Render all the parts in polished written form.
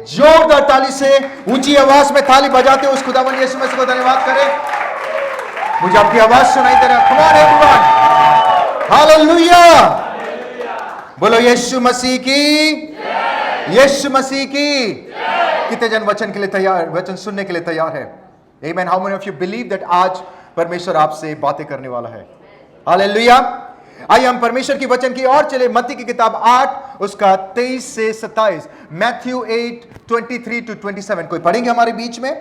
जोरदार ताली से ऊंची आवाज में ताली बजाते उस खुदावंद यीशु मसीह को धन्यवाद करें। मुझे आपकी आवाज सुनाई दे रहा है। Come on everyone, hallelujah. बोलो यीशु मसीह की, यीशु मसीह की। कितने जन वचन के लिए तैयार, वचन सुनने के लिए तैयार है? Amen. How many of you believe that आज परमेश्वर आपसे बातें करने वाला है? हालेलुया। आइए हम परमेश्वर की वचन की ओर चले। मत्ती की किताब 8 उसका 23 से 27, मैथ्यू 8:23 to 27। कोई पढ़ेंगे हमारे बीच में?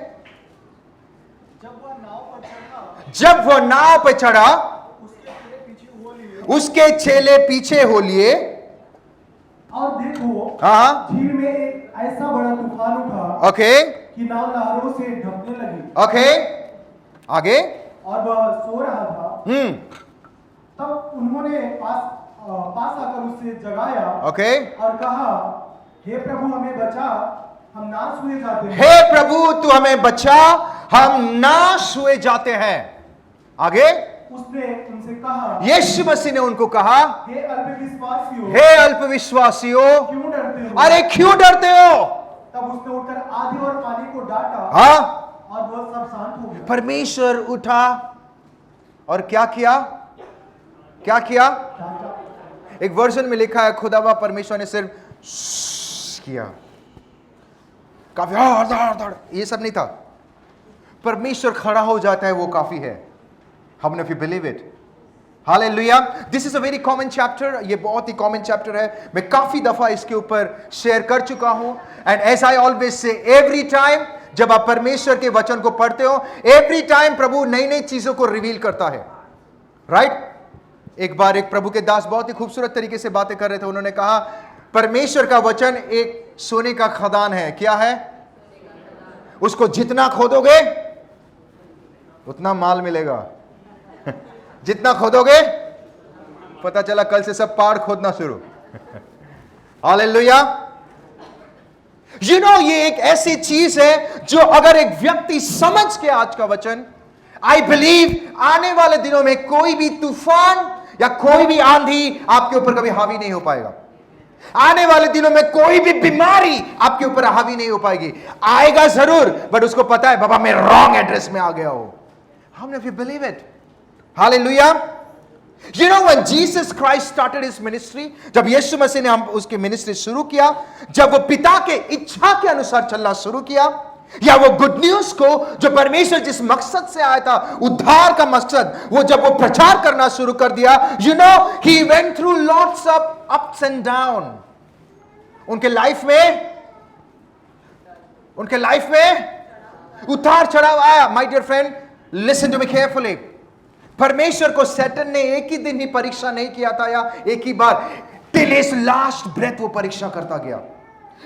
जब वह नाव पर चढ़ा, उसके चेले पीछे हो लिए। और देखो, हाँ, झील में एक ऐसा बड़ा तूफान उठा, ओके, कि नाव लहरों से ढकने लगी। ओके, आगे। और वह सो रहा था। तब उन्होंने पास आकर उसे जगाया, ओके, और कहा, हे प्रभु हमें बचा, हम नाश हुए जाते हैं। हे प्रभु तू हमें बचा, हम नाश हुए जाते हैं। आगे। उसने उनसे कहा, यीशु मसीह ने उनको कहा, हे अल्पविश्वासियों, हे अल्पविश्वासियों, क्यों डरते हो? अरे क्यों डरते हो? तब उसने उठकर आंधी और पानी को डांटा, हाँ, और वह सब शांत हो गया। परमेश्वर उठा और क्या किया? क्या किया? डांटा। एक वर्जन में लिखा है खुदावा परमेश्वर ने सिर्फ किया, काफी धड़ ये सब नहीं था। परमेश्वर खड़ा हो जाता है, वो काफी है। How many of you believe it? Hallelujah. This is a very common chapter. ये बहुत ही common chapter है। मैं काफी दफा इसके ऊपर शेयर कर चुका हूं। And as I always say, every time जब आप परमेश्वर के वचन को पढ़ते हो, every time प्रभु नई नई चीजों को रिवील करता है, राइट? एक बार एक प्रभु के दास बहुत ही खूबसूरत तरीके से बातें कर रहे थे। उन्होंने कहा परमेश्वर का वचन एक सोने का खदान है। क्या है? उसको जितना खोदोगे उतना माल मिलेगा। जितना खोदोगे, पता चला कल से सब पहाड़ खोदना शुरू। हालेलुया। ये एक ऐसी चीज है जो अगर एक व्यक्ति समझ के आज का वचन, आई बिलीव आने वाले दिनों में कोई भी तूफान या कोई भी आंधी आपके ऊपर कभी हावी नहीं हो पाएगा। आने वाले दिनों में कोई भी बीमारी आपके ऊपर हावी नहीं हो पाएगी। आएगा जरूर, बट उसको पता है बाबा मैं रॉन्ग एड्रेस में आ गया हूं। How many of you believe it? Hallelujah. When Jesus Christ started his ministry, जब यीशु मसीह ने उसकी मिनिस्ट्री शुरू किया, जब वो पिता के इच्छा के अनुसार चलना शुरू किया, या वो गुड न्यूज को जो परमेश्वर जिस मकसद से आया था, उद्धार का मकसद, वो जब वो प्रचार करना शुरू कर दिया, he went through lots of ups and down. उनके लाइफ में उतार चढ़ाव आया। My dear friend, listen to me carefully. परमेश्वर को सैटन ने एक ही दिन ही परीक्षा नहीं किया था, या एक ही बार, टिल हिज लास्ट ब्रेथ वो परीक्षा करता गया।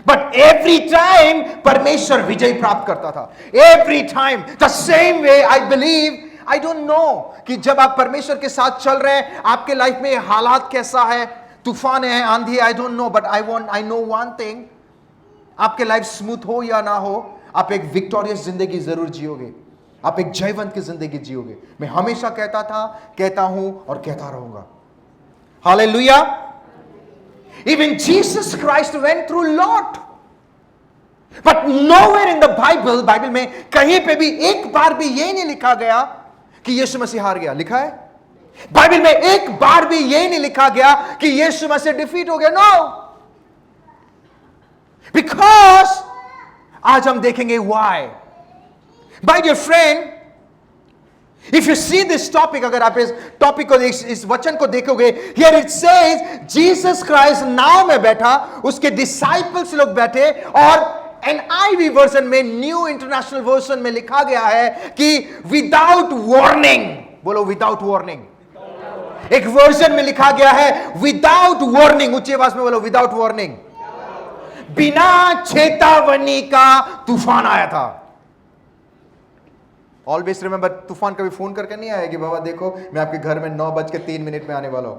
बट एवरी टाइम परमेश्वर विजय प्राप्त करता था। Every time the same way. I believe, I don't no कि जब आप परमेश्वर के साथ चल रहे हैं, आपके लाइफ में हालात कैसा है, तूफान है, आंधी, आई don't no, but I know one thing, आपके लाइफ स्मूथ हो या ना हो, आप एक विक्टोरियस जिंदगी जरूर जियोगे। आप एक जयवंत की जिंदगी जियोगे। मैं हमेशा कहता था, कहता हूं और कहता रहूंगा। Hallelujah. Even Jesus Christ went through lot, but nowhere in the Bible, Bible में कहीं पे भी एक बार भी ये नहीं लिखा गया कि यीशु मसीह हार गया। लिखा है बाइबल में एक बार भी ये नहीं लिखा गया कि यीशु मसीह डिफीट हो गया। नो, बिकॉज आज हम देखेंगे why. My dear friend, if you see this topic, अगर आप इस टॉपिक को इस वचन को देखोगे, here it says Jesus Christ नाव में बैठा, उसके डिसाइपल्स लोग बैठे, और NIV वर्जन में, न्यू इंटरनेशनल वर्जन में लिखा गया है कि विदाउट वार्निंग। बोलो विदाउट वार्निंग। एक वर्जन में लिखा गया है विदाउट वार्निंग। ऊंची आवाज में बोलो विदाउट वार्निंग। बिना चेतावनी का तूफान आया था। ऑलवेज रिमेंबर, तूफान कभी फोन करके नहीं आया कि बाबा देखो मैं आपके घर में 9:03 में आने वाला हूं।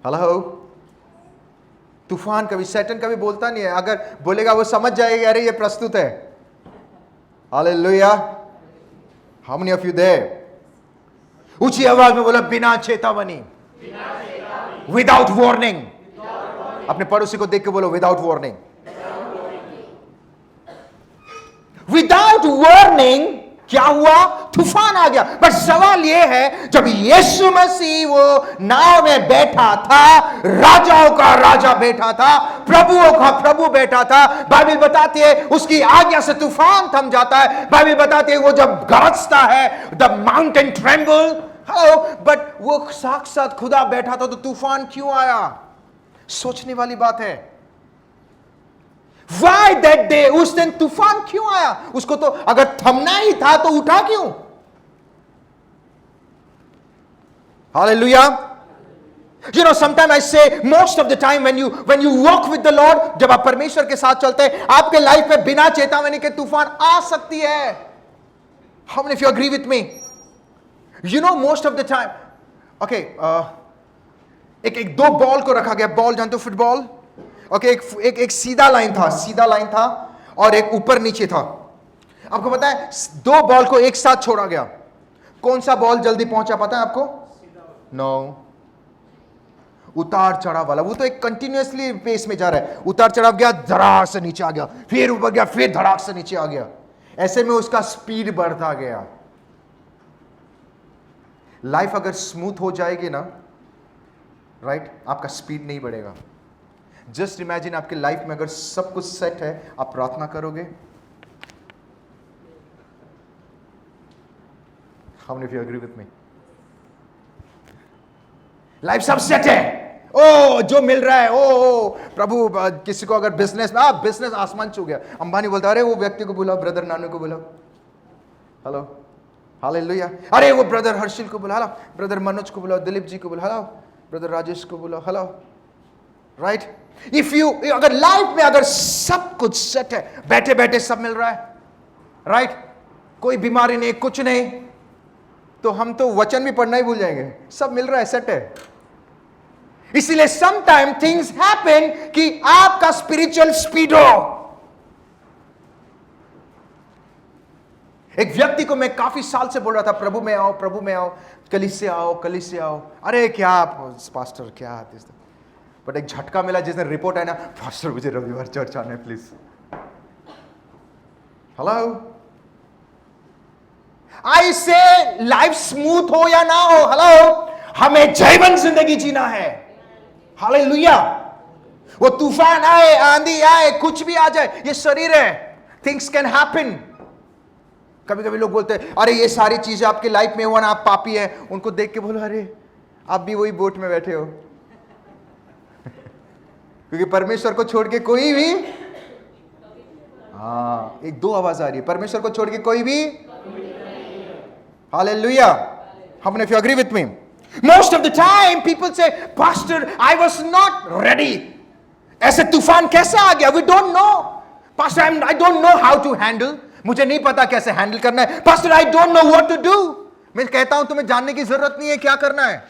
हेलो, तूफान कभी, सैटन कभी बोलता नहीं है। अगर बोलेगा वो समझ जाएगा अरे ये प्रस्तुत है। Hallelujah. How many of you there? ऊंची आवाज में बोला बिना चेतावनी, विदाउट वार्निंग। अपने पड़ोसी को देख के बोलो विदाउट वार्निंग। विदाउट वार्निंग क्या हुआ? तूफान आ गया। बट सवाल यह है, जब यीशु मसीह वो नाव में बैठा था, राजाओं का राजा बैठा था, प्रभुओं का प्रभु बैठा था, बाइबल बताती है उसकी आज्ञा से तूफान थम जाता है। बाइबल बताती है वो जब गरजता है, the mountain tremble. Hello, but वो साक्षात खुदा बैठा था तो तूफान क्यों आया? सोचने वाली बात है। Why that day? उस दिन तूफान क्यों आया? उसको तो अगर थमना ही था तो उठा क्यों? Hallelujah. You know, sometimes I say, most of the time when you walk with the Lord, जब आप परमेश्वर के साथ चलते हैं, आपके लाइफ में बिना चेतावनी के तूफान आ सकती है। How many of you agree with me? You know, most of the time, okay, एक दो बॉल को रखा गया। बॉल जानते हो, फुटबॉल? ओके, एक सीधा लाइन था और एक ऊपर नीचे था। आपको पता है दो बॉल को एक साथ छोड़ा गया, कौन सा बॉल जल्दी पहुंचा पता है आपको? नो, उतार चढ़ाव वाला। वो तो एक कंटिन्यूअसली पेस में जा रहा है, उतार चढ़ाव गया, धड़ाक से नीचे आ गया, फिर ऊपर गया, फिर धड़ाक से नीचे आ गया। ऐसे में उसका स्पीड बढ़ता गया। लाइफ अगर स्मूथ हो जाएगी ना, राइट, आपका स्पीड नहीं बढ़ेगा। जस्ट इमेजिन आपके लाइफ में अगर सब कुछ सेट है, आप प्रार्थना करोगे। How many of you agree with me? Life सब सेट है, ओ जो मिल रहा है, ओ प्रभु। किसी को अगर बिजनेस आसमान छू गया, अंबानी बोलता अरे वो व्यक्ति को बुलाओ, ब्रदर नानू को बुलाओ। Hello, hallelujah. अरे वो ब्रदर हर्षिल को बुला, ब्रदर मनोज को बुलाओ, दिलीप जी को बुला, ब्रदर राजेश को बुलाओ। Hello, right. इफ यू अगर लाइफ में अगर सब कुछ सेट है, बैठे बैठे सब मिल रहा है, राइट, कोई बीमारी नहीं, कुछ नहीं, तो हम तो वचन भी पढ़ना ही भूल जाएंगे। सब मिल रहा है, सेट है। इसीलिए समटाइम थिंग्स हैपन कि आपका स्पिरिचुअल स्पीड हो। एक व्यक्ति को मैं काफी साल से बोल रहा था, प्रभु में आओ, प्रभु में आओ, कलीसिया आओ, कलीसिया आओ। अरे क्या पास्टर, क्या बट एक झटका मिला जिसने रिपोर्ट है ना, पास्टर मुझे रविवार चर्च आना है प्लीज। हेलो, आई से लाइफ स्मूथ हो या ना हो, हेलो, हमें जीवन जिंदगी जीना है। हालेलुया। वो तूफान आए, आंधी आए, कुछ भी आ जाए, ये शरीर है, थिंग्स कैन हैपन। कभी कभी लोग बोलते हैं अरे ये सारी चीजें आपकी लाइफ में हुआ ना, आप पापी हैं। उनको देख के बोलो अरे आप भी वही बोट में बैठे हो। क्योंकि परमेश्वर को छोड़ के कोई भी, हाँ, एक दो आवाज आ रही है, परमेश्वर को छोड़ के कोई भी। Hallelujah. How many of you agree with me? Most of the time people say, Pastor, I was not ready. ऐसे तूफान कैसे आ गया? We don't know. Pastor, I don't know how to handle. मुझे नहीं पता कैसे हैंडल करना है। Pastor, I don't know what to do. मैं कहता हूं तुम्हें जानने की जरूरत नहीं है क्या करना है।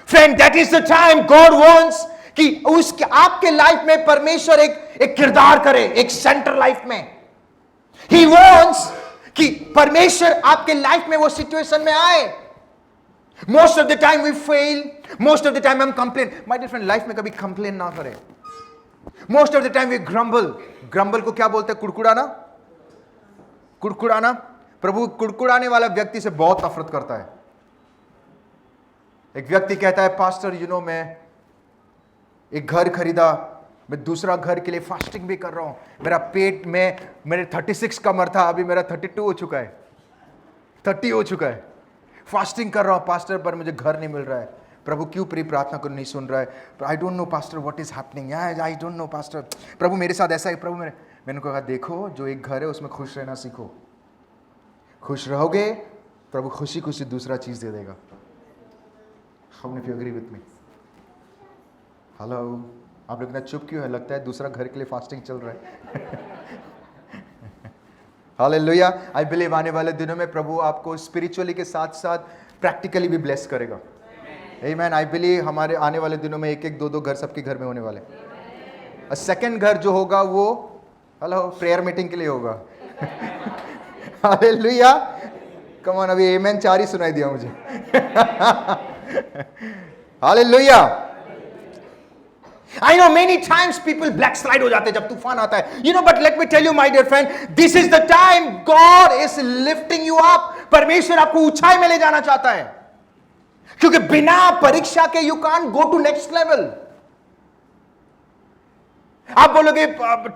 Friend, that is the time God wants कि उसके आपके लाइफ में परमेश्वर एक किरदार करे, एक सेंटर लाइफ में। He wants कि परमेश्वर आपके लाइफ में वो सिचुएशन में आए। Most of the time we fail, most of the time हम complain। My dear friend, life में कभी complain ना करें। Most of the time we grumble। grumble को क्या बोलते हैं? कुड़कुड़ाना। कुड़कुड़ाना। प्रभु कुड़कुड़ाने वाला व्यक्ति से बहुत नफरत करता है। एक व्यक्ति कहता है पास्टर यू नो मैं एक घर खरीदा, मैं दूसरा घर के लिए फास्टिंग भी कर रहा हूं, मेरा पेट में मेरे 36 कमर था, अभी मेरा 32 हो चुका है, 30 हो चुका है, फास्टिंग कर रहा हूं पास्टर, पर मुझे घर नहीं मिल रहा है। प्रभु क्यों प्री प्रार्थना को नहीं सुन रहा है? I don't know pastor what is happening, I don't know pastor, प्रभु मेरे साथ ऐसा है। प्रभु मैंने कहा देखो जो एक घर है उसमें खुश रहना सीखो, खुश रहोगे प्रभु खुशी खुशी दूसरा चीज दे देगा। How many of you agree with me? Hello, आप लोग इतना चुप क्यों है? लगता है दूसरा घर के लिए फास्टिंग चल रहा है। हालेलुया। आई बिलीव आने वाले दिनों में प्रभु आपको स्पिरिचुअली के साथ साथ प्रैक्टिकली भी ब्लेस करेगा। आमीन। आई बिलीव हमारे आने वाले दिनों में एक एक दो दो घर सबके घर में होने वाले। सेकंड घर जो होगा वो हेलो प्रेयर मीटिंग के लिए होगा। हालेलुया। कम ऑन, अभी आमीन 4 ही सुनाई दिया मुझे। Hallelujah. I know many times people backslide हो जाते हैं जब तूफान आता है. You know, but let me tell you, my dear friend, this is the time God is lifting you up. परमेश्वर आपको ऊंचाई में ले जाना चाहता है. क्योंकि बिना परीक्षा के you can't go to next level. आप बोलोगे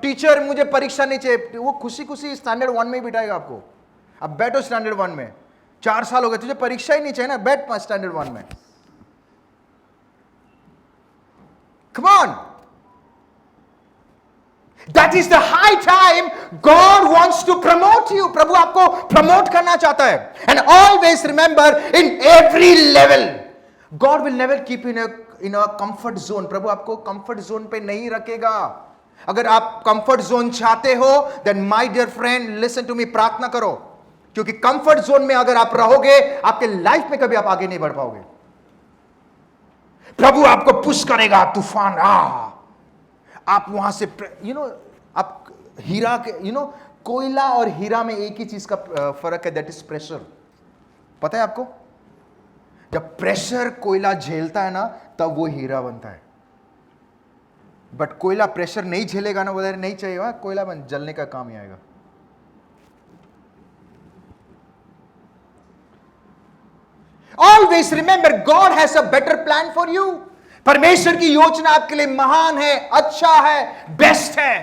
टीचर मुझे परीक्षा नहीं चाहिए, वो खुशी खुशी स्टैंडर्ड 1 में बिठाएगा आपको. अब बैठो स्टैंडर्ड 1 में, 4 साल हो गए, तुझे परीक्षा ही नहीं चाहिए ना, बैठ स्टैंडर्ड 1 में. Come on. That is the high time God wants to promote you. प्रभु आपको प्रमोट करना चाहता है. And always remember, in every level, God will never keep you in a comfort zone. प्रभु आपको comfort zone पे नहीं रखेगा. अगर आप comfort zone चाहते हो, then my dear friend, listen to me, प्रार्थना करो. क्योंकि comfort zone में अगर आप रहोगे, आपके लाइफ में कभी आप आगे नहीं बढ़ पाओगे. प्रभु आपको पुश करेगा. तूफान आप वहां से आप हीरा के कोयला और हीरा में एक ही चीज का फर्क है, दैट इज प्रेशर. पता है आपको, जब प्रेशर कोयला झेलता है ना तब वो हीरा बनता है. बट कोयला प्रेशर नहीं झेलेगा ना, बोले नहीं चाहिए, कोयला बन जलने का काम ही आएगा. Always remember, God has a better plan for you. परमेश्वर की योजना आपके लिए महान है, अच्छा है, बेस्ट है.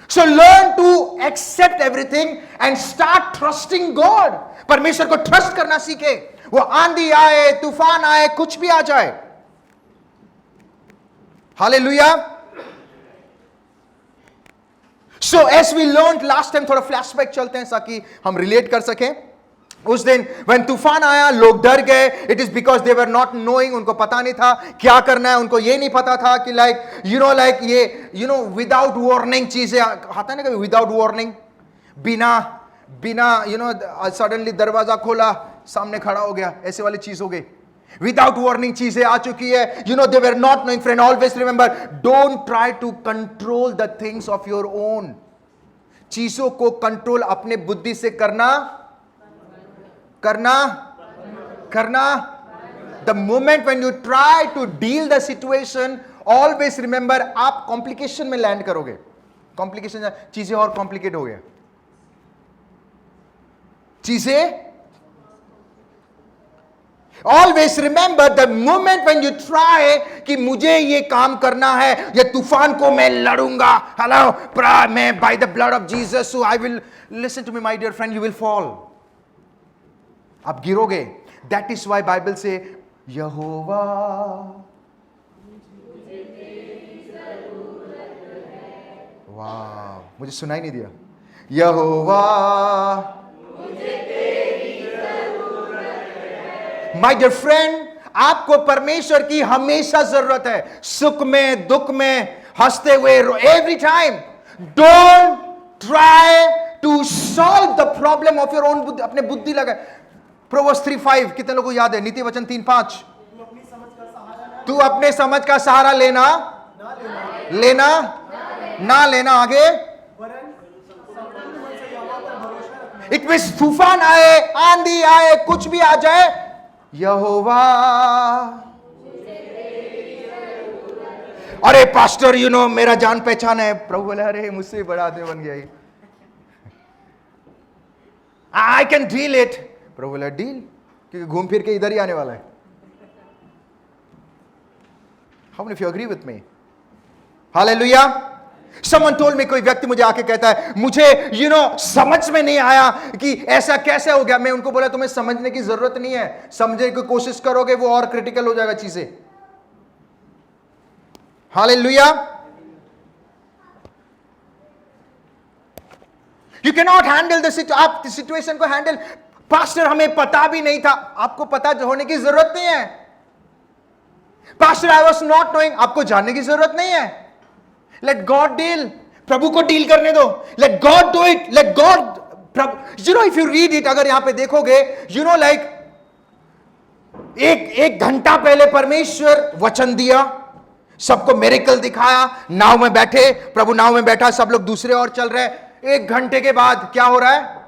So learn to accept everything and start trusting God. परमेश्वर को ट्रस्ट करना सीखे. वो आंधी आए, तूफान आए, कुछ भी आ जाए. Hallelujah. So as we learned last time, थोड़ा फ्लैशबैक चलते हैं ताकि हम रिलेट कर सकें. उस दिन when तूफान आया, लोग डर गए. It is because they were not knowing, उनको पता नहीं था क्या करना है. उनको ये नहीं पता था कि लाइक ये विदाउट वार्निंग चीजें आता है ना, कभी विदाउट वार्निंग, बिना सडनली दरवाजा खोला, सामने खड़ा हो गया, ऐसे वाली चीज हो गई. विदाउट वार्निंग चीजें आ चुकी है. They were not knowing. Friend, always remember, don't try to control the things of your own. चीजों को कंट्रोल अपने बुद्धि से करना. The moment when you try to deal the situation, always remember, आप कॉम्प्लिकेशन में लैंड करोगे. कॉम्प्लिकेशन, चीजें और कॉम्प्लिकेट हो गया. चीजें Always remember, the moment when you try कि मुझे ये काम करना है, ये तूफान को मैं लड़ूंगा, मैं by the blood of Jesus, so I will, listen to me my dear friend, you will fall. आप गिरोगे. दैट इज वाई बाइबल से यहोवा वाह, मुझे सुनाई नहीं दिया. यहोवा माय डियर फ्रेंड, आपको परमेश्वर की हमेशा जरूरत है. सुख में, दुख में, हंसते हुए, every time. Don't try to solve the problem of your own. अपने बुद्धि लगाए. प्रोवर्ब्स 3:5 कितने लोगों को याद है? नीति वचन 3:5. तू अपने समझ का सहारा लेना ना लेना. आगे इट मींस तूफान आए, आंधी आए, कुछ भी आ जाए, यहोवा. अरे पास्टर, मेरा जान पहचान है. प्रभु बोले, अरे मुझसे बड़ा आदमी बन गया. I can deal it. प्रभु बोला, डील, क्योंकि घूम फिर के इधर ही आने वाला है. How many of you agree with me? Hallelujah. Someone told me, कोई व्यक्ति मुझे आके कहता है, मुझे समझ में नहीं आया कि ऐसा कैसे हो गया. मैं उनको बोला, तुम्हें समझने की जरूरत नहीं है. समझने की कोशिश करोगे वो और क्रिटिकल हो जाएगा चीजें. Hallelujah. You can not handle the आप सिचुएशन को हैंडल. पास्टर, हमें पता भी नहीं था. आपको पता होने की जरूरत नहीं है. Pastor, I was not knowing. आपको जानने की जरूरत नहीं है. Let God deal. प्रभु को डील करने दो. Let God do it. Let God. If you read it, अगर यहां पे देखोगे, लाइक एक घंटा पहले परमेश्वर वचन दिया, सबको मिरेकल दिखाया, नाव में बैठे, प्रभु नाव में बैठा, सब लोग दूसरे और चल रहे. 1 घंटे के बाद क्या हो रहा है?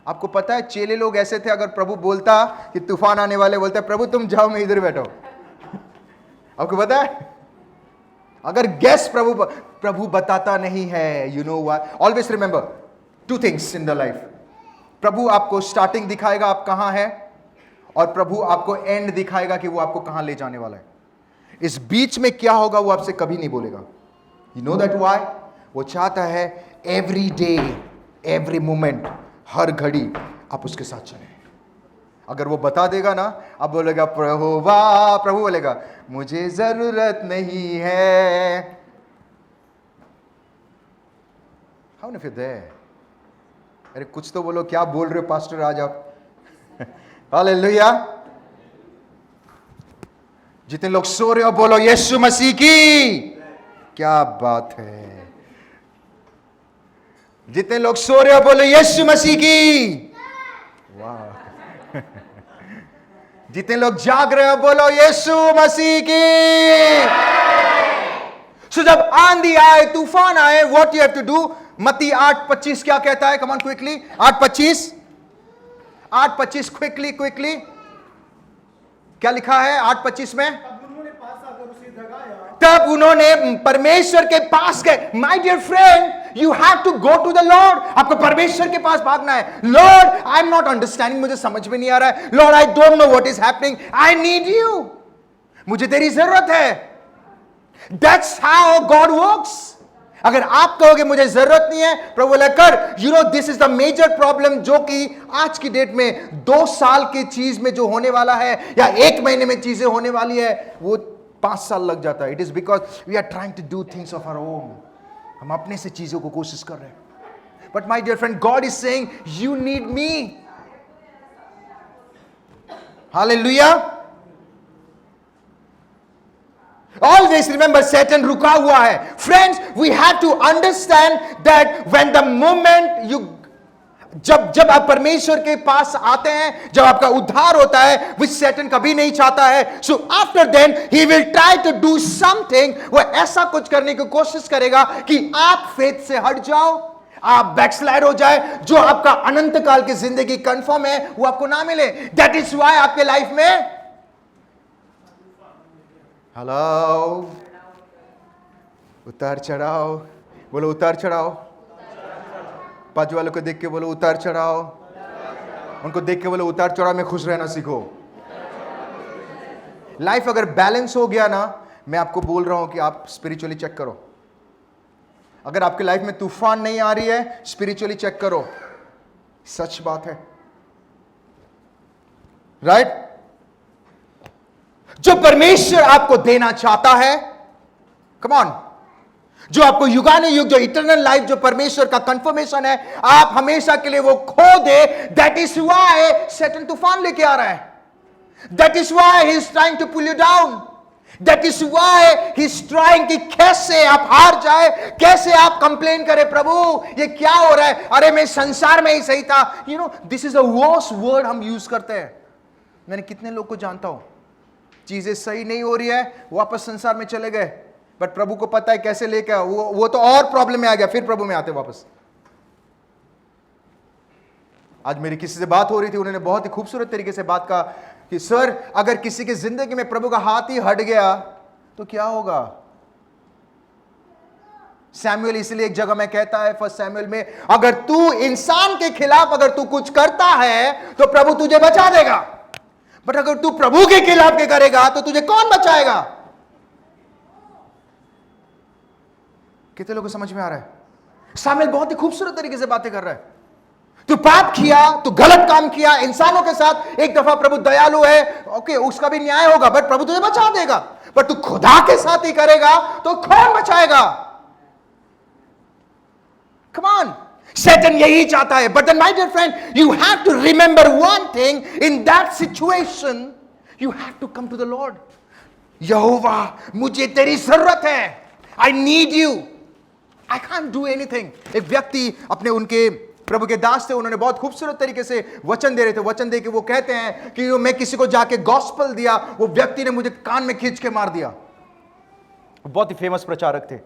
आपको पता है, चेले लोग ऐसे थे, अगर प्रभु बोलता कि तूफान आने वाले, बोलते प्रभु तुम जाओ, मैं इधर बैठो. आपको पता है, अगर गैस प्रभु बताता नहीं है, you know what, always remember two things in the life. प्रभु आपको स्टार्टिंग दिखाएगा आप कहां है, और प्रभु आपको एंड दिखाएगा कि वो आपको कहां ले जाने वाला है. इस बीच में क्या होगा वो आपसे कभी नहीं बोलेगा. You know that why? वो चाहता है एवरी डे, एवरी मोमेंट, हर घड़ी आप उसके साथ चलें. अगर वो बता देगा ना, आप बोलेगा प्रभु वाह, प्रभु बोलेगा मुझे जरूरत नहीं है. हाउ न फिर दे, अरे कुछ तो बोलो, क्या बोल रहे हो पास्टर आज आप? हालेलुया. जितने लोग सो रहे हो बोलो यीशु मसीह की. क्या बात है. जितने लोग सो रहे हो बोलो यीशु मसीह की. वाह. जितने लोग जाग रहे हो बोलो यीशु मसीह की. सो जब आंधी आए, तूफान आए, what you have to do? मत्ती 8:25 क्या कहता है? Come on quickly. 8:25 क्विकली क्या लिखा है 8:25 में? तब उन्होंने परमेश्वर के पास गए. My dear friend, you have to go to the Lord. आपको परमेश्वर के पास भागना है. Lord, I am not understanding, मुझे समझ में नहीं आ रहा है. Lord, I don't know what is happening. I need you. मुझे तेरी जरूरत है. That's how God works. अगर आप कहोगे मुझे जरूरत नहीं है, प्रभु बोला कर. You know this is the major problem, जो कि आज की डेट में 2 साल की चीज में जो होने वाला है, या 1 महीने में चीजें होने वाली है, वो 5 साल लग जाता है. It is because we are trying to do things of our own. हम अपने से चीजों को कोशिश कर रहे हैं. But my dear friend, God is saying you need me. Hallelujah. Always remember, Satan रुका हुआ है. Friends, we have to understand that when the moment you जब आप परमेश्वर के पास आते हैं, जब आपका उद्धार होता है, which Satan कभी नहीं चाहता है, so after then he will try to do something. वो ऐसा कुछ करने की कोशिश करेगा कि आप फेथ से हट जाओ, आप बैकस्लाइड हो जाए, जो आपका अनंत काल की जिंदगी कंफर्म है वो आपको ना मिले. That is why आपके लाइफ में हेलो, उतार चढ़ाओ. बोलो उतार चढ़ाओ. बाजू वालों को देख के बोलो उतार चढ़ाओ. उनको देख के बोलो उतार चढ़ाओ में खुश रहना सीखो. लाइफ अगर बैलेंस हो गया ना, मैं आपको बोल रहा हूं कि आप स्पिरिचुअली चेक करो. अगर आपके लाइफ में तूफान नहीं आ रही है, स्पिरिचुअली चेक करो. सच बात है, राइट? जो परमेश्वर आपको देना चाहता है, कम ऑन, जो आपको युगाने युग, जो इटर्नल लाइफ, जो परमेश्वर का कंफर्मेशन है, आप हमेशा के लिए वो खो दे. दैट इज व्हाई सैटन तूफान लेके आ रहा है. That is why he is trying to pull you down. That is why he is trying कि कैसे आप हार जाए, कैसे आप कंप्लेन करें, प्रभु ये क्या हो रहा है, अरे मैं संसार में ही सही था. You know this is the worst word हम यूज करते हैं. मैंने कितने लोग को जानता हूं, चीजें सही नहीं हो रही है, वापस संसार में चले गए, बट प्रभु को पता है कैसे लेके वो तो और प्रॉब्लम में आ गया, फिर प्रभु में आते वापस. आज मेरी किसी से बात हो रही थी, उन्होंने बहुत ही खूबसूरत तरीके से बात कहा कि सर, अगर किसी की जिंदगी में प्रभु का हाथ ही हट गया तो क्या होगा. सैमुएल इसलिए एक जगह में कहता है, 1 सैमुएल में, अगर तू इंसान के खिलाफ अगर तू कुछ करता है तो प्रभु तुझे बचा देगा, बट अगर तू प्रभु के खिलाफ के करेगा तो तुझे कौन बचाएगा. कितने लोगों को समझ में आ रहा है? सामुएल बहुत ही खूबसूरत तरीके से बातें कर रहा है. तू पाप किया, तू गलत काम किया इंसानों के साथ, एक दफा प्रभु दयालु है, ओके, उसका भी न्याय होगा, बट प्रभु तुझे बचा देगा. पर तू खुदा के साथ ही करेगा तो कौन बचाएगा? Come on. Satan यही चाहता है. But then my dear friend, you have to remember one thing. In that situation, you have to come to the Lord. यहोवा, मुझे तेरी जरूरत है. I need you. I can't do anything. एक व्यक्ति अपने उनके प्रभु के दास थे, उन्होंने बहुत खूबसूरत तरीके से वचन दे रहे थे. वचन दे के वो कहते हैं कि मैं किसी को जाके गॉस्पल दिया, वो व्यक्ति ने मुझे कान में खींच के मार दिया. बहुत ही फेमस प्रचारक थे,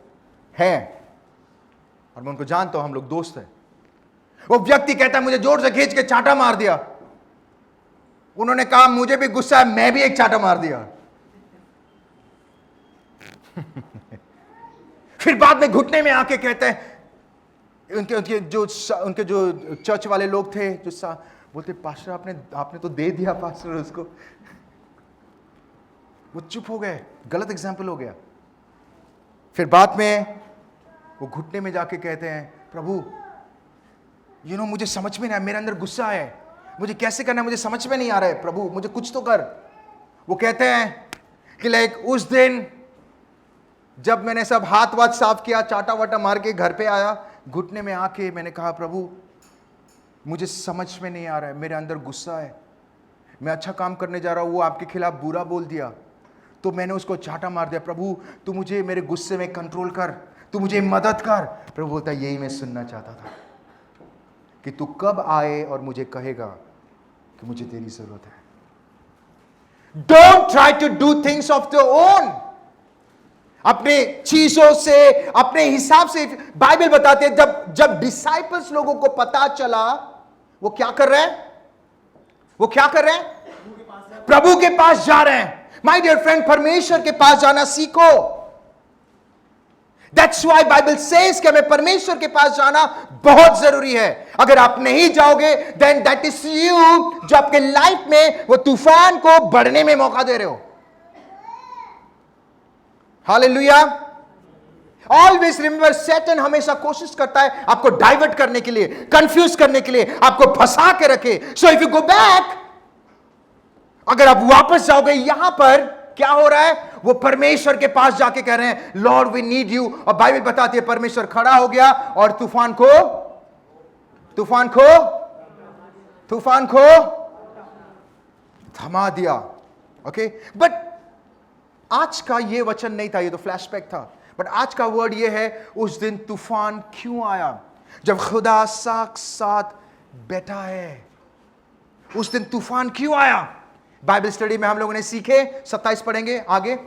हैं, और मैं उनको जानता हूं, हम लोग दोस्त हैं. वो व्यक्ति कहता है मुझे जोर से खींच के चांटा मार दिया. उन्होंने कहा मुझे भी गुस्सा है, मैं भी एक चांटा मार दिया. फिर बाद में घुटने में आके कहते हैं, उनके जो चर्च वाले लोग थे जो बोलते, पास्टर आपने तो दे दिया पास्टर उसको। वो चुप हो गए, गलत एग्जाम्पल हो गया। फिर बाद में वो घुटने में जाके कहते हैं, प्रभु मुझे समझ में नहीं आया, मेरे अंदर गुस्सा है, मुझे कैसे करना है मुझे समझ में नहीं आ रहा है, प्रभु मुझे कुछ तो कर। वो कहते हैं कि लाइक उस दिन जब मैंने सब हाथ वाथ साफ किया, चाटा वाटा मार के घर पे आया, घुटने में आके मैंने कहा, प्रभु मुझे समझ में नहीं आ रहा है, मेरे अंदर गुस्सा है, मैं अच्छा काम करने जा रहा हूं, वो आपके खिलाफ बुरा बोल दिया तो मैंने उसको चाटा मार दिया, प्रभु तू मुझे मेरे गुस्से में कंट्रोल कर, तू मुझे मदद कर। प्रभु बोलता, यही मैं सुनना चाहता था कि तू कब आए और मुझे कहेगा कि मुझे तेरी जरूरत है। Don't try to do things of your own, अपने चीजों से, अपने हिसाब से। बाइबल बताते हैं जब डिसाइपल्स लोगों को पता चला, वो क्या कर रहे हैं, वो क्या कर रहे हैं, प्रभु के पास जा रहे हैं। माय डियर फ्रेंड, परमेश्वर के पास जाना सीखो। दैट्स व्हाई बाइबल सेज कि हमें परमेश्वर के पास जाना बहुत जरूरी है। अगर आप नहीं जाओगे, देन दैट इज यू, जो आपके लाइफ में वो तूफान को बढ़ने में मौका दे रहे हो। हालेलुया। ऑलवेज रिमेंबर, सैटन हमेशा कोशिश करता है आपको डाइवर्ट करने के लिए, कंफ्यूज करने के लिए, आपको फंसा के रखे। So if you go back, अगर आप वापस जाओगे, यहां पर क्या हो रहा है, वो परमेश्वर के पास जाके कह रहे हैं, लॉर्ड वी नीड यू। और बाइबल बताती है परमेश्वर खड़ा हो गया और तूफान को थमा दिया। ओके, बट आज का ये वचन नहीं था, ये तो फ्लैशबैक था। बट आज का वर्ड ये है, उस दिन तूफान क्यों आया, जब खुदा साथ बैठा है, उस दिन तूफान क्यों आया। बाइबल स्टडी में हम लोगों ने सीखे, 27 पढ़ेंगे आगे,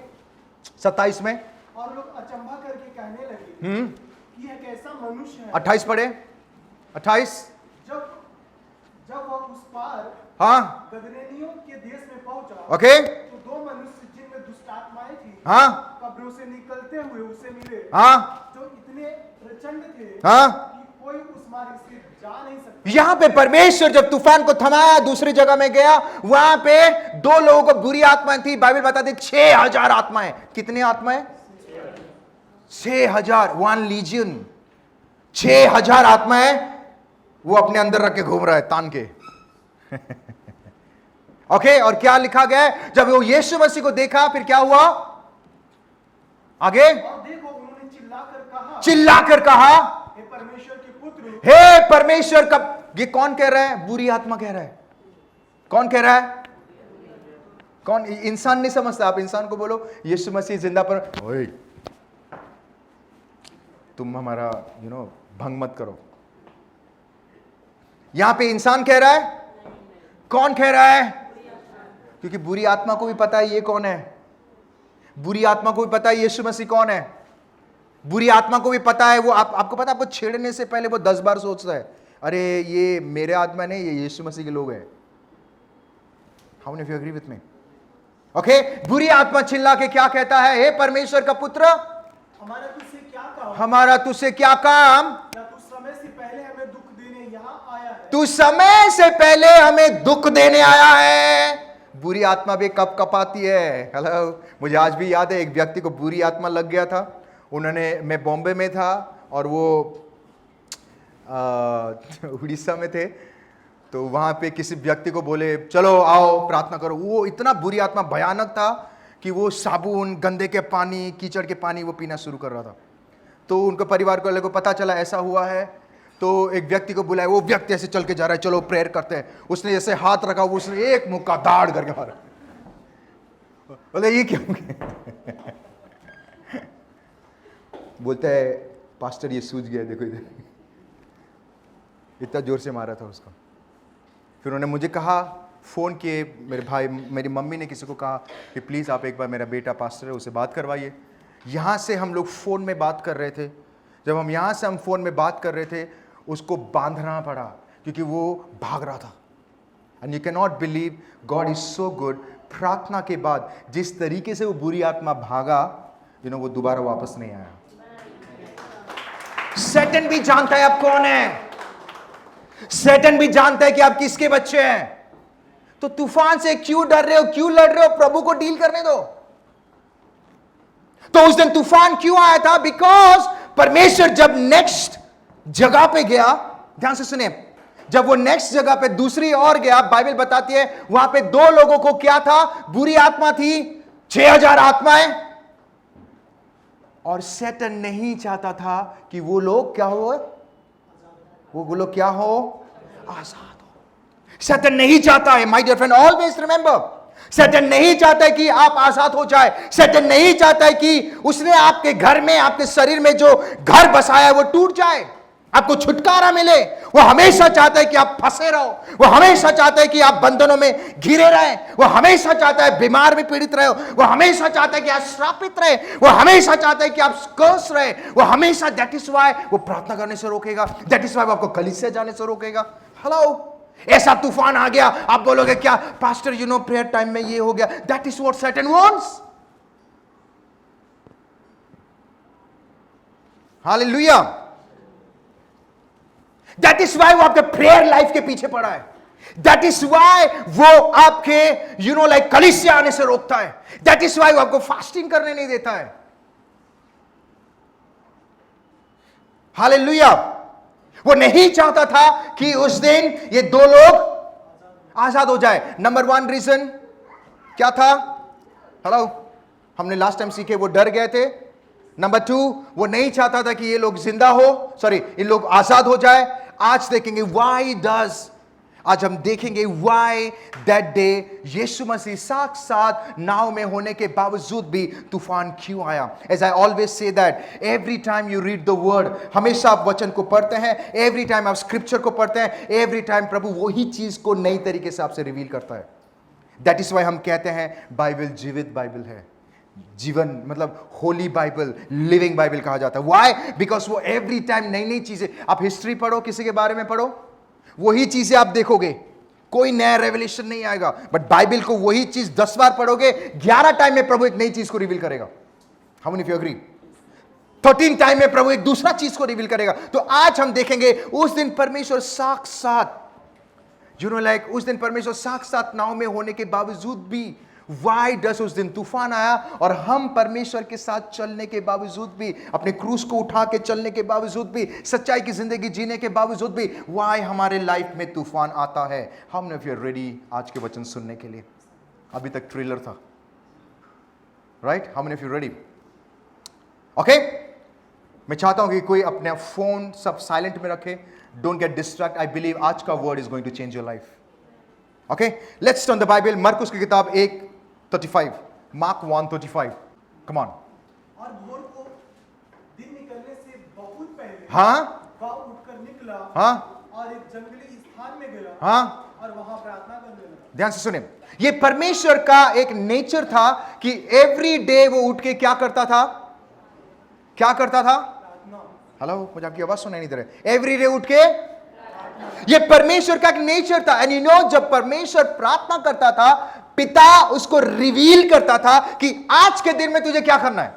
27 में। और लोग अचंभा करके कहने लगे कि यह कैसा मनुष्य है। 28 पढ़े, 28। जब वह उस पार हाँ गदरेनियों के देश में पहुंचा, ओके, तो दो मनुष्य जिनमें दुष्ट आत्माएं थी, हाँ कब्रों से निकलते हुए उसे मिले, हाँ जो इतने प्रचंड थे हाँ। कि कोई उस मार्ग से जा नहीं सकता। यहां पे परमेश्वर जब तूफान को थमाया, दूसरी जगह में गया, वहां पे दो लोगों को बुरी आत्माएं थी। बाइबल बताती 6000 आत्माएं। कितनी आत्माएं? 6000, 1 लीजियन। 6000 आत्माएं वो अपने अंदर रख के घूम रहा है तान के। ओके, और क्या लिखा गया है, जब वो यीशु मसीह को देखा, फिर क्या हुआ आगे? और देखो, उन्होंने चिल्लाकर कहा, हे परमेश्वर के पुत्र, हे परमेश्वर का। ये कौन कह रहा है? बुरी आत्मा कह रहा है। कौन कह रहा है? कौन? इंसान नहीं समझता। आप इंसान को बोलो यीशु मसीह जिंदा, पर ओए तुम हमारा भंग मत करो। यहां पे इंसान कह रहा है। कौन कह रहा है? क्योंकि बुरी आत्मा को भी पता है ये कौन है। बुरी आत्मा को भी पता है यीशु मसीह कौन है। बुरी आत्मा को भी पता है, वो आपको पता है, आपको छेड़ने से पहले वो 10 बार सोचता है, अरे ये मेरे आत्मा नहीं, ये यीशु मसीह के लोग हैं। How many of you agree with me? Okay, बुरी आत्मा चिल्ला के क्या कहता है? हे परमेश्वर का पुत्र, हमारा तुझसे क्या काम? हमारा तुझसे क्या काम? क्या तू समय से पहले हमें दुख देने यहाँ आया है? तू समय से पहले हमें दुख देने आया है। बुरी आत्मा भी कब कपाती है। हेलो, मुझे आज भी याद है, एक व्यक्ति को बुरी आत्मा लग गया था। मैं बॉम्बे में था और वो उड़ीसा में थे, तो वहाँ पे किसी व्यक्ति को बोले चलो आओ प्रार्थना करो। वो इतना बुरी आत्मा भयानक था कि वो साबुन, गंदे के पानी, कीचड़ के पानी वो पीना शुरू कर रहा था। तो उनके परिवार वाले को पता चला ऐसा हुआ है, तो एक व्यक्ति को बुलाया। वो व्यक्ति ऐसे चल के जा रहा है, चलो प्रेयर करते हैं। उसने जैसे हाथ रखा, उसने एक मुक्का दाड़ करके मारा। बोले ये क्या? बोलता है पास्टर ये सूझ गया, देखो इधर। इतना जोर से मारा था उसको। फिर उन्होंने मुझे कहा, फ़ोन किए मेरे भाई, मेरी मम्मी ने किसी को कहा कि प्लीज़ आप एक बार, मेरा बेटा पास्टर है, उसे बात करवाइए। यहाँ से हम लोग फ़ोन में बात कर रहे थे। जब हम यहाँ से फ़ोन में बात कर रहे थे, उसको बांधना पड़ा क्योंकि वो भाग रहा था। And you can not believe, God is so good. प्रार्थना के बाद जिस तरीके से वो बुरी आत्मा भागा, वो दोबारा वापस नहीं आया। सैटन भी जानता है आप कौन है, सैटन भी जानता है कि आप किसके बच्चे हैं। तो तूफान से क्यों डर रहे हो, क्यों लड़ रहे हो? प्रभु को डील करने दो। तो उस दिन तूफान क्यों आया था? बिकॉज परमेश्वर जब नेक्स्ट जगह पे गया, ध्यान से सुनिए, जब वो नेक्स्ट जगह पे दूसरी ओर गया, बाइबल बताती है वहां पे 2 लोगों को क्या था, बुरी आत्मा थी, 6000 आत्माएं, और सैटन नहीं चाहता था कि वो लोग क्या हो, वो लोग क्या हो, आजाद हो। सैटन नहीं चाहता है, my dear friend, always remember, Satan नहीं चाहता है कि आप आजाद हो जाए। सैटन नहीं चाहता है कि उसने आपके घर में, आपके शरीर में जो घर बसाया है वो टूट जाए, आपको छुटकारा मिले। वो हमेशा चाहता है कि आप फंसे रहो, वो हमेशा चाहता है कि आप बंधनों में घिरे रहें, वो हमेशा चाहता है बीमार में पीड़ित रहे, वो हमेशा चाहता है कि आप श्रापित रहे, वो हमेशा चाहता है कि आप कर्स रहे, वो हमेशा, दैट इज व्हाई वो प्रार्थना करने से रोकेगा, दैट इज व्हाई वो आपको कलीसिया जाने से रोकेगा। हेलो, ऐसा तूफान आ गया, आप बोलोगे क्या पास्टर, प्रेयर टाइम में ये हो गया, that is what Satan wants. Hallelujah. That is why वो आपके प्रेयर लाइफ के पीछे पड़ा है, दैट इज वाई वो आपके लाइक कलीसिया आने से रोकता है, दैट इज वाई वो आपको फास्टिंग करने नहीं देता है। हालेलुया। वो नहीं चाहता था कि उस दिन ये 2 लोग आजाद हो जाए। नंबर 1 रीजन क्या था? हेलो, हमने लास्ट टाइम सीखे, वो डर गए थे। नंबर 2, वो नहीं चाहता था कि ये लोग जिंदा हो, सॉरी, ये लोग आजाद हो जाए। आज देखेंगे व्हाई डज, आज हम देखेंगे व्हाई दैट डे यीशु मसीह साथ नाव में होने के बावजूद भी तूफान क्यों आया। As I always say that every time you read the word, हमेशा आप वचन को पढ़ते हैं, एवरी टाइम आप स्क्रिप्चर को पढ़ते हैं, एवरी टाइम प्रभु वही चीज को नई तरीके से आपसे रिवील करता है। दैट इज वाई हम कहते हैं बाइबल जीवित बाइबल है, जीवन मतलब होली बाइबल, लिविंग बाइबल कहा जाता है। व्हाई? बिकॉज वो एवरी टाइम नई नई चीजें, आप हिस्ट्री पढ़ो, किसी के बारे में पढ़ो, वही चीजें आप देखोगे, कोई नया रेवलेशन नहीं आएगा। बट बाइबल को वही चीज 10 बार पढ़ोगे, 11 टाइम में प्रभु एक नई चीज को रिवील करेगा। How many of you agree? 13 time में प्रभु एक दूसरा चीज को रिवील करेगा। तो आज हम देखेंगे उस दिन परमेश्वर साक्षात, लाइक उस दिन परमेश्वर साक्षात नाव में होने के बावजूद भी Why does उस दिन तूफान आया, और हम परमेश्वर के साथ चलने के बावजूद भी, अपने क्रूस को उठा के चलने के बावजूद भी, सच्चाई की जिंदगी जीने के बावजूद भी, why हमारे लाइफ में तूफान आता है। हम ने फिर रेडी आज के वचन सुनने के लिए? अभी तक ट्रेलर था, राइट? हम ने फिर रेडी? ओके, मैं चाहता हूं कि कोई अपना फोन सब साइलेंट में रखे, don't get distract. I believe आज का word is going to change your life. Okay, let's turn the Bible, मरकुस की किताब 1:35, मार्क 1:35, कम ऑन। और भोर को दिन निकलने से बहुत पहले हाँ, वह उठकर निकला, हाँ, और एक जंगली स्थान में गया, हाँ, और वहां प्रार्थना करने लगा। ध्यान से सुनिए, ये परमेश्वर का एक नेचर था कि एवरी डे वो उठ के क्या करता था, क्या करता था? प्रार्थना। हेलो, मुझे आपकी आवाज सुनाई नहीं दे रही। एवरी डे उठ के, ये परमेश्वर का एक नेचर था। एंड जब परमेश्वर प्रार्थना करता था, पिता उसको रिवील करता था कि आज के दिन में तुझे क्या करना है।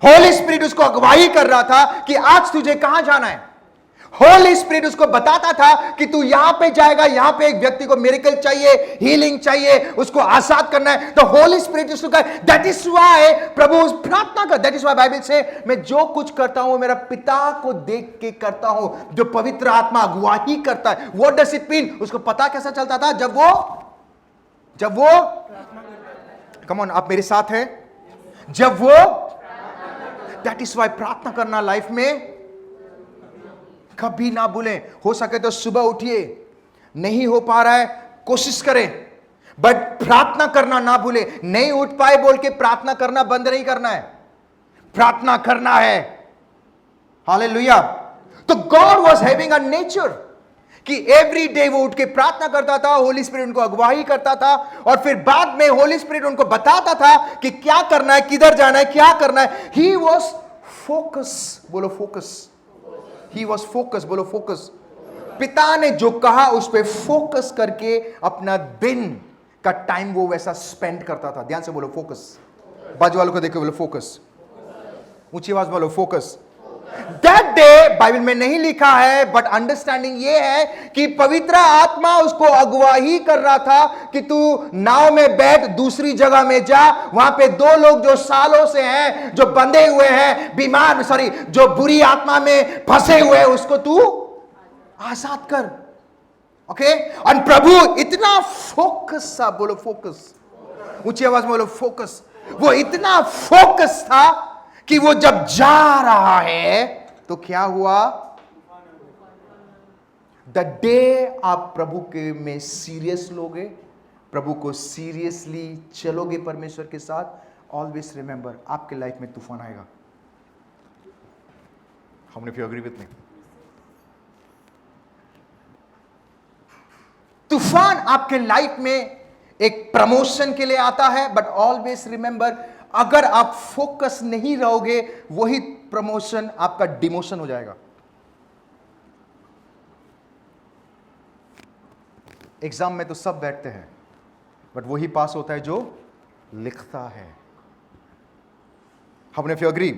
होली स्पिरिट उसको अगुवाई कर रहा था कि आज तुझे कहां जाना है। होली स्पिरिट उसको बताता था कि तू यहां पे जाएगा, यहां पे एक व्यक्ति को मिरेकल चाहिए, हीलिंग चाहिए, उसको आजाद करना है। तो होली स्पिरिट उसको कहा, दैट इज व्हाई प्रभु प्रार्थना कर, दैट इज व्हाई बाइबल से मैं जो कुछ करता हूं मेरा पिता को देख के करता हूं, जो पवित्र आत्मा अगुवाई करता है। What does it mean? उसको पता कैसा चलता था? जब वो कम ऑन, आप मेरे साथ हैं, जब वो, दैट इज व्हाई प्रार्थना करना लाइफ में कभी ना भूलें। हो सके तो सुबह उठिए, नहीं हो पा रहा है कोशिश करें, बट प्रार्थना करना ना भूले। नहीं उठ पाए बोल के प्रार्थना करना बंद नहीं करना है, प्रार्थना करना है। हालेलुया। तो God was having a nature कि एवरी डे वो उठ के प्रार्थना करता था, होली स्पिरिट उनको अगुवाई करता था, और फिर बाद में होली स्पिरिट उनको बताता था कि क्या करना है, किधर जाना है, क्या करना है। ही वॉज फोकस, बोलो फोकस। ही वॉज फोकस, बोलो फोकस। पिता ने जो कहा उस पर फोकस करके अपना दिन का टाइम वो वैसा स्पेंड करता था। ध्यान से बोलो फोकस। बाजू वालों को देखो, बोलो फोकस। ऊंची आवाज बोलो, फोकस। दैट डे बाइबल में नहीं लिखा है, बट अंडरस्टैंडिंग ये है कि पवित्र आत्मा उसको अगुवाही कर रहा था कि तू नाव में बैठ, दूसरी जगह में जा, वहां पे दो लोग जो सालों से हैं, जो बंधे हुए हैं, बीमार, सॉरी, जो बुरी आत्मा में फंसे हुए हैं, उसको तू आजाद कर। ओके, और प्रभु इतना फोकस था, बोलो फोकस, ऊंची आवाज में बोलो फोकस। वो इतना फोकस था कि वो जब जा रहा है तो क्या हुआ? द डे आप प्रभु के में सीरियस लोगे, प्रभु को सीरियसली चलोगे परमेश्वर के साथ, ऑलवेज रिमेंबर आपके लाइफ में तूफान आएगा। How many of you agree with me? तूफान आपके लाइफ में एक प्रमोशन के लिए आता है, बट ऑलवेज रिमेंबर अगर आप फोकस नहीं रहोगे, वही प्रमोशन आपका डिमोशन हो जाएगा। एग्जाम में तो सब बैठते हैं, बट वही पास होता है जो लिखता है। हमने फिर अग्री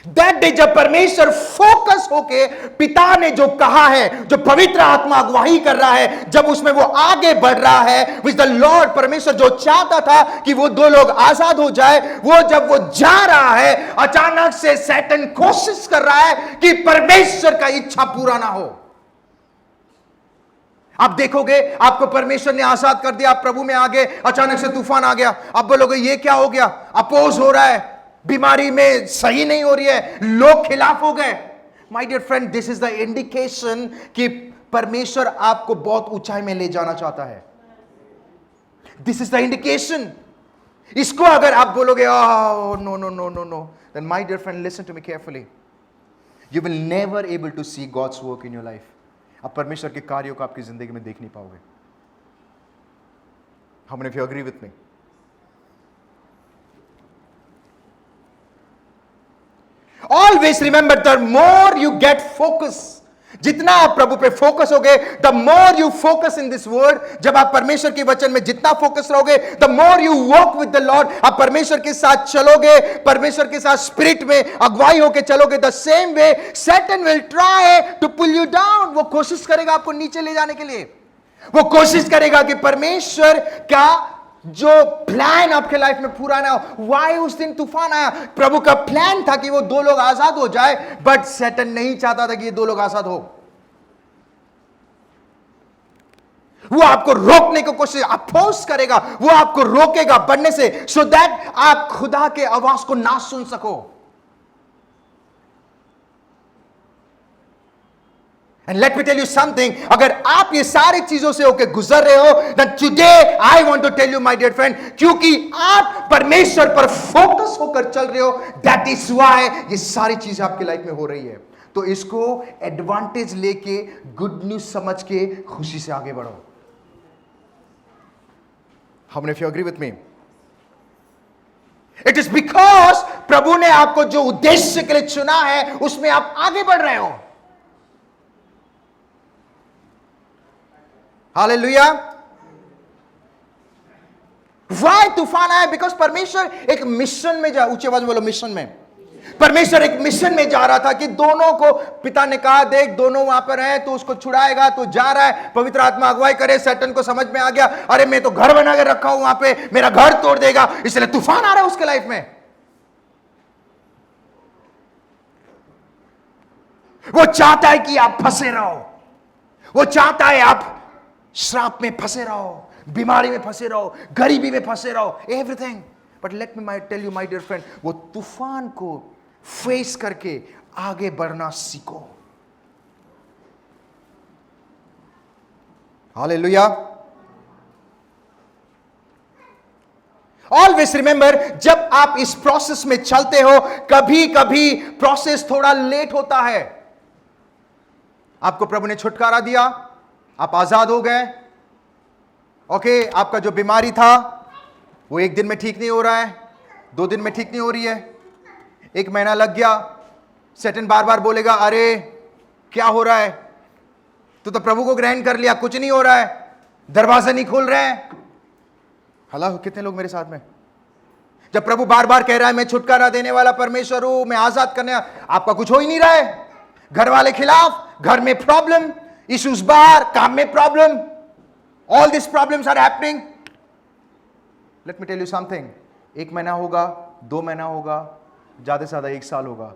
दैट डे जब परमेश्वर फोकस होके पिता ने जो कहा है, जो पवित्र आत्मा अगुवाही कर रहा है, जब उसमें वो आगे बढ़ रहा है, विच द लॉर्ड, परमेश्वर जो चाहता था कि वो दो लोग आजाद हो जाए, वो जब वो जा रहा है, अचानक से शैतान कोशिश कर रहा है कि परमेश्वर का इच्छा पूरा ना हो। आप देखोगे आपको परमेश्वर ने आजाद कर दिया, आप प्रभु में आ गए, अचानक से तूफान आ गया, आप बोलोगे ये क्या हो गया? अपोज हो रहा है, बीमारी में सही नहीं हो रही है, लोग खिलाफ हो गए। My dear friend, this is the indication कि परमेश्वर आपको बहुत ऊंचाई में ले जाना चाहता है। This is the indication. इसको अगर आप बोलोगे no no no no no, then my dear friend listen to me carefully, you will never able to see God's work in your life. आप परमेश्वर के कार्यों को आपकी जिंदगी में देख नहीं पाओगे। How many of you agree with me? Always remember, the more you get focus, जितना आप प्रभु पे फोकस होगे, the more you focus in this word, जब आप परमेश्वर के वचन में जितना फोकस रहोगे, the more you walk with the Lord, आप परमेश्वर के साथ चलोगे, परमेश्वर के साथ स्पिरिट में अगुवाई होके चलोगे, the same way Satan will try to pull you down। वो कोशिश करेगा आपको नीचे ले जाने के लिए, वो कोशिश करेगा कि परमेश्वर का जो प्लान आपके लाइफ में पूरा ना हो। वाई उस दिन तूफान आया? प्रभु का प्लान था कि वो दो लोग आजाद हो जाए, बट शैतान नहीं चाहता था कि ये दो लोग आजाद हो। वो आपको रोकने की कोशिश, अपोज करेगा, वो आपको रोकेगा बढ़ने से, सो दैट आप खुदा के आवाज को ना सुन सको। And let me tell you something, अगर आप ये सारी चीजों से होकर गुजर रहे हो, then today I want to tell you my dear friend, क्योंकि आप परमेश्वर पर फोकस होकर चल रहे हो, that is why ये सारी चीजें आपकी लाइफ में हो रही है। तो इसको एडवांटेज लेके, गुड न्यूज समझ के खुशी से आगे बढ़ो। How many of you agree with me? It is because प्रभु ने आपको जो उद्देश्य के लिए चुना है, उसमें आप आगे बढ़ रहे हो। हालेलुया। वाई तूफान आया? बिकॉज परमेश्वर एक मिशन में जा, ऊंची आवाज में बोलो मिशन में। परमेश्वर एक मिशन में जा रहा था कि दोनों को पिता ने कहा देख दोनों वहां पर हैं, तो उसको छुड़ाएगा, तो जा रहा है, पवित्र आत्मा अगुवाई करे। शैतान को समझ में आ गया, अरे मैं तो घर बना के रखा हूं वहां पे, मेरा घर तोड़ देगा, इसलिए तूफान आ रहा है उसके लाइफ में। वो चाहता है कि आप फंसे रहो, वो चाहता है आप श्राप में फंसे रहो, बीमारी में फंसे रहो, गरीबी में फंसे रहो, everything. But let me tell you my dear friend, वो तूफान को फेस करके आगे बढ़ना सीखो। हालेलुया। ऑलवेज रिमेंबर, जब आप इस प्रोसेस में चलते हो, कभी कभी प्रोसेस थोड़ा लेट होता है। आपको प्रभु ने छुटकारा दिया, आप आजाद हो गए, ओके, आपका जो बीमारी था वो एक दिन में ठीक नहीं हो रहा है, 2 दिन में ठीक नहीं हो रही है, 1 महीना लग गया। शैतान बार बार बोलेगा अरे क्या हो रहा है, तू तो प्रभु को ग्रहण कर लिया, कुछ नहीं हो रहा है, दरवाजे नहीं खुल रहे हैं। हेलो, कितने लोग मेरे साथ में? जब प्रभु बार बार कह रहा है मैं छुटकारा देने वाला परमेश्वर हूं, मैं आजाद करने, आपका कुछ हो ही नहीं रहा है। घर वाले खिलाफ, घर में प्रॉब्लम, इश्यूज बाहर, काम में problem, all this problems are happening. Let me tell you something, 1 महीना होगा, 2 महीना होगा, ज्यादा से ज्यादा 1 साल होगा,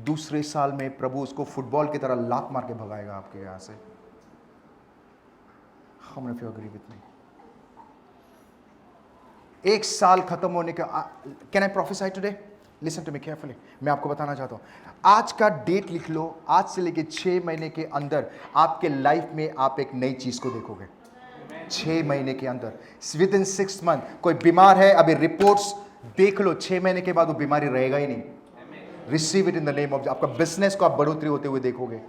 दूसरे साल में प्रभु उसको फुटबॉल की तरह लात मार के भगाएगा आपके यहां से। How many of you agree with me? 1 साल खत्म होने का, can I prophesy today? Listen to me carefully. मैं आपको बताना चाहता हूं, आज का डेट लिख लो, आज से लेके 6 महीने के अंदर आपके लाइफ में आप एक नई चीज को देखोगे। 6 महीने के अंदर, विद इन 6 मंथ। कोई बीमार है, अभी रिपोर्ट्स देख लो, 6 महीने के बाद वो बीमारी रहेगा ही नहीं। Receive it in the name of, आपका बिजनेस को आप बढ़ोतरी होते हुए देखोगे।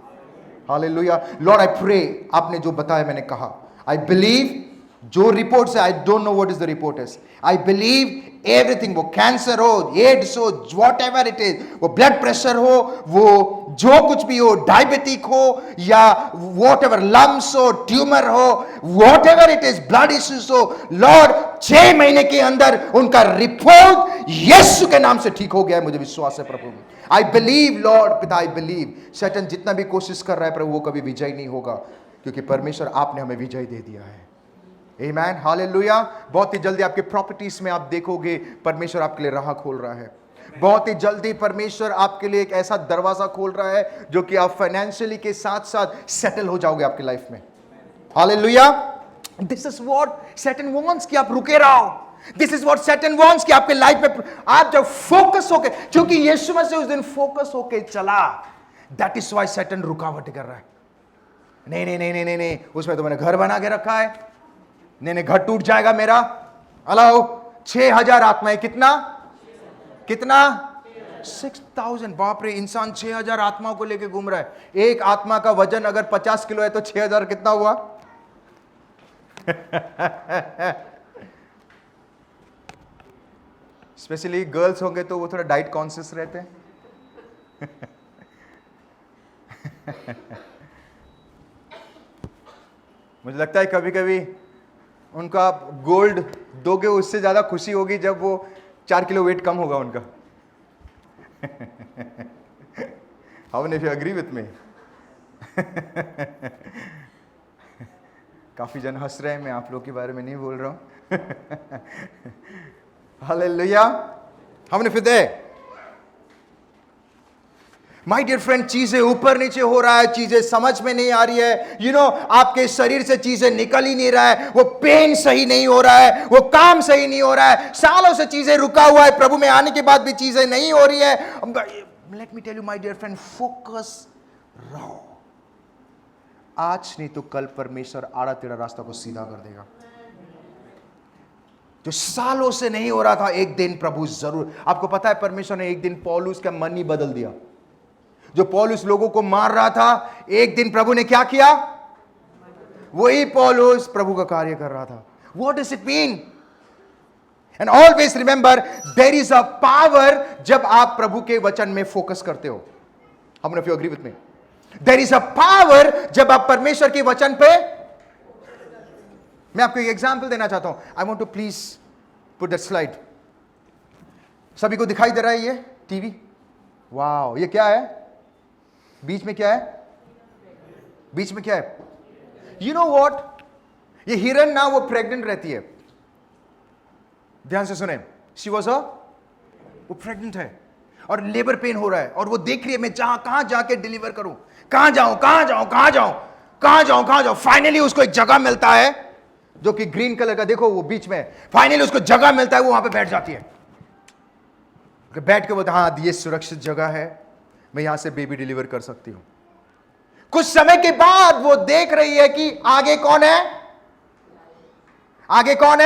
हालेलुया। लॉर्ड आई प्रे, आपने जो बताया मैंने कहा, आई बिलीव, जो रिपोर्ट है, I don't know what is the report is, I believe everything, वो कैंसर हो, एड्स हो, वॉट एवर इट इज, वो ब्लड प्रेशर हो, वो जो कुछ भी हो, डायबिटिक हो या वॉट एवर, लम्स हो, ट्यूमर हो, what ever it is, blood issues हो, लॉर्ड 6 महीने के अंदर उनका रिपोर्ट यीशु के नाम से ठीक हो गया है। मुझे विश्वास है प्रभु, आई बिलीव लॉर्ड पिता, आई बिलीव। शैतान जितना भी कोशिश कर रहा है प्रभु, वो कभी विजय नहीं होगा, क्योंकि परमेश्वर आपने हमें विजय दे दिया है। आमेन, हालेलुया। बहुत ही जल्दी आपके प्रॉपर्टीज में आप देखोगे परमेश्वर आपके लिए राह खोल रहा है। बहुत ही जल्दी परमेश्वर आपके लिए एक ऐसा दरवाजा खोल रहा है जो कि आप फाइनेंशियली के साथ साथ सेटल हो जाओगे आपकी लाइफ में। Hallelujah. This is what Satan wants कि आप रुके रहो। This is what Satan wants कि आपके लाइफ में आप जब फोकस होके, क्योंकि यीशु मसीह उस दिन फोकस होके चला, दैट इज व्हाई सैटन रुकावट कर रहा है। नहीं नहीं नहीं नहीं नहीं, उसमें तो मैंने घर बना के रखा है, नहीं घर टूट जाएगा मेरा। हेलो, 6000 आत्माएं, कितना कितना 6000। बाप रे, इंसान 6000 आत्माओं को लेके घूम रहा है। एक आत्मा का वजन अगर 50 किलो है तो 6000 कितना हुआ? स्पेशली गर्ल्स होंगे तो वो थोड़ा डाइट कॉन्शियस रहते हैं। मुझे लगता है कभी कभी उनका गोल्ड दोगे उससे ज्यादा खुशी होगी जब वो 4 किलो वेट कम होगा उनका। How many of you agree with me? काफी जन हंस रहे हैं, मैं आप लोग के बारे में नहीं बोल रहा हूं। Hallelujah. How many of you there? My dear friend, चीजें ऊपर नीचे हो रहा है, चीजें समझ में नहीं आ रही है। यू नो, आपके शरीर से चीजें निकल ही नहीं रहा है, वो पेन सही नहीं हो रहा है, वो काम सही नहीं हो रहा है, सालों से चीजें रुका हुआ है, प्रभु में आने के बाद भी चीजें नहीं हो रही है। Let me tell you my dear friend, focus रहो। आज नहीं तो कल परमेश्वर आड़ा टेढ़ा रास्ता को सीधा कर देगा। जो सालों से नहीं हो रहा था, एक दिन प्रभु जरूर। आपको पता है परमेश्वर ने एक दिन पौलुस का मन ही बदल दिया। जो पौलुस लोगों को मार रहा था, एक दिन प्रभु ने क्या किया? वही पौलुस प्रभु का कार्य कर रहा था। What does it mean? And always remember, there is a power जब आप प्रभु के वचन में फोकस करते हो। How many of you agree with me? There is a power जब आप परमेश्वर के वचन पे। मैं आपको एक एग्जांपल देना चाहता हूं। I want to please put that slide. सभी को दिखाई दे रहा है ये टीवी? वाओ, ये क्या है? बीच में क्या है? बीच में क्या है? यू नो व्हाट, ये हिरन ना वो प्रेग्नेंट रहती है। ध्यान से सुने, शी वाज वो प्रेग्नेंट है और लेबर पेन हो रहा है और वो देख रही है मैं कहां जाके डिलीवर करूं, कहां जाऊं। फाइनली उसको एक जगह मिलता है जो कि ग्रीन कलर का, देखो वो बीच में। फाइनली उसको जगह मिलता है, वो वहां पे बैठ जाती है। बैठ के बोलते हाँ, ये सुरक्षित जगह है, मैं यहां से बेबी डिलीवर कर सकती हूं। कुछ समय के बाद वो देख रही है कि आगे कौन है? आगे कौन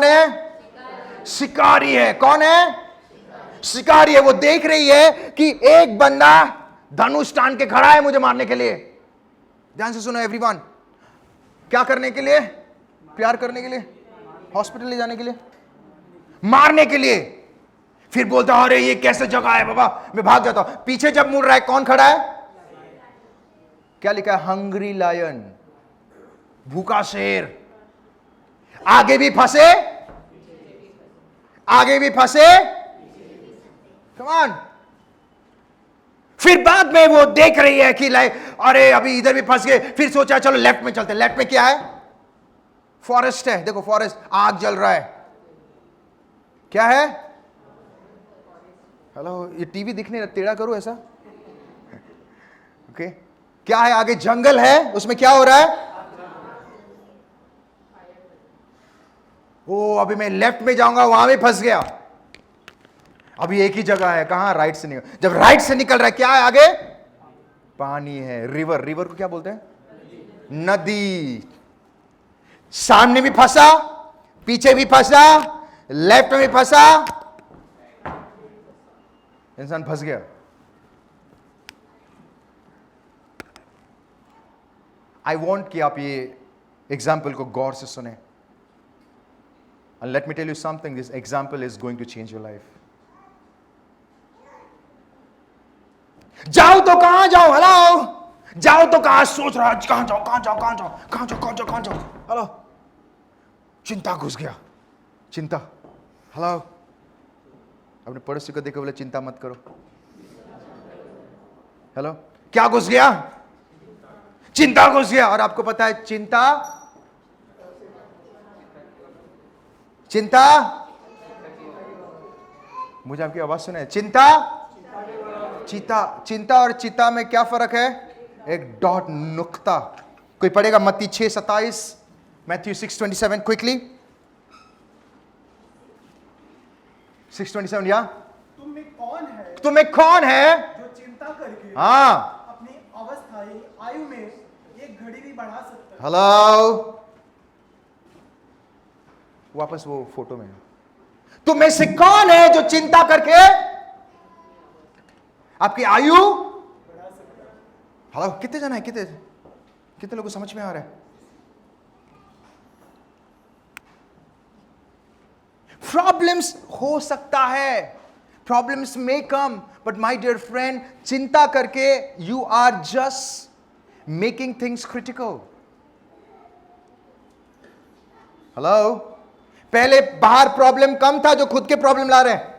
है? शिकारी है। कौन है? शिकारी है। वो देख रही है कि एक बंदा धनुष तान के खड़ा है मुझे मारने के लिए। ध्यान से सुनो एवरीवन, क्या करने के लिए? प्यार करने के लिए, हॉस्पिटल ले जाने के लिए, मारने के लिए। फिर बोलता अरे ये कैसे जगह है बाबा, मैं भाग जाता हूं। पीछे जब मुड़ रहा है, कौन खड़ा है? क्या लिखा है? हंग्री लायन, भूखा शेर। आगे भी फंसे आगे भी फंसे, कम ऑन। फिर बाद में वो देख रही है कि अरे अभी इधर भी फंस गए, फिर सोचा चलो लेफ्ट में चलते। लेफ्ट में क्या है? फॉरेस्ट है, देखो फॉरेस्ट, आग जल रहा है। क्या है? हेलो, ये टीवी दिखने टेढ़ा करो ऐसा, ओके। क्या है आगे? जंगल है, उसमें क्या हो रहा है? ओ अभी मैं लेफ्ट में जाऊंगा, वहां भी फंस गया। अभी एक ही जगह है, कहां? राइट से निकल। जब राइट से निकल रहा है, क्या है आगे? पानी है, रिवर। रिवर को क्या बोलते हैं? नदी। सामने भी फंसा, पीछे भी फंसा, लेफ्ट में भी फंसा, इंसान फंस गया। आई वॉन्ट कि आप ये एग्जाम्पल को गौर से सुने। And let me tell you something, this example is going to change your life. जाओ तो कहां जाओ? हेलो, जाओ तो कहां? सोच रहा है कहां जाओ, कहां जाओ, कहां जाओ, कहां जाओ, कहां जाओ, कहां जाओ। हेलो, चिंता घुस गया, चिंता। हेलो, अपने पड़ोसी को देखो, बोले चिंता मत करो। हेलो, क्या घुस गया? चिंता घुस गया। और आपको पता है चिंता, चिंता, मुझे आपकी आवाज सुने? चिंता, चीता। चिंता और चिता में क्या फर्क है? एक डॉट, नुक्ता। कोई पढ़ेगा मत्ती 6:27, मैथ्यू 6:27 क्विकली। 6:27 या? तुम में कौन है तुम्हें कौन है जो चिंता करके अपनी अवस्थाई आयु में एक घड़ी भी बढ़ा सकता है? हेलो, वापस वो फोटो में, तुम में से कौन है जो चिंता करके आपकी आयु बढ़ा सकता है? हेलो, कितने जन है? कितने लोगों को समझ में आ रहा है? प्रॉब्लम्स हो सकता है, प्रॉब्लम्स में कम, बट माय डियर फ्रेंड, चिंता करके you are just making things critical. Hello, पहले बाहर प्रॉब्लम कम था, जो खुद के प्रॉब्लम ला रहे हैं।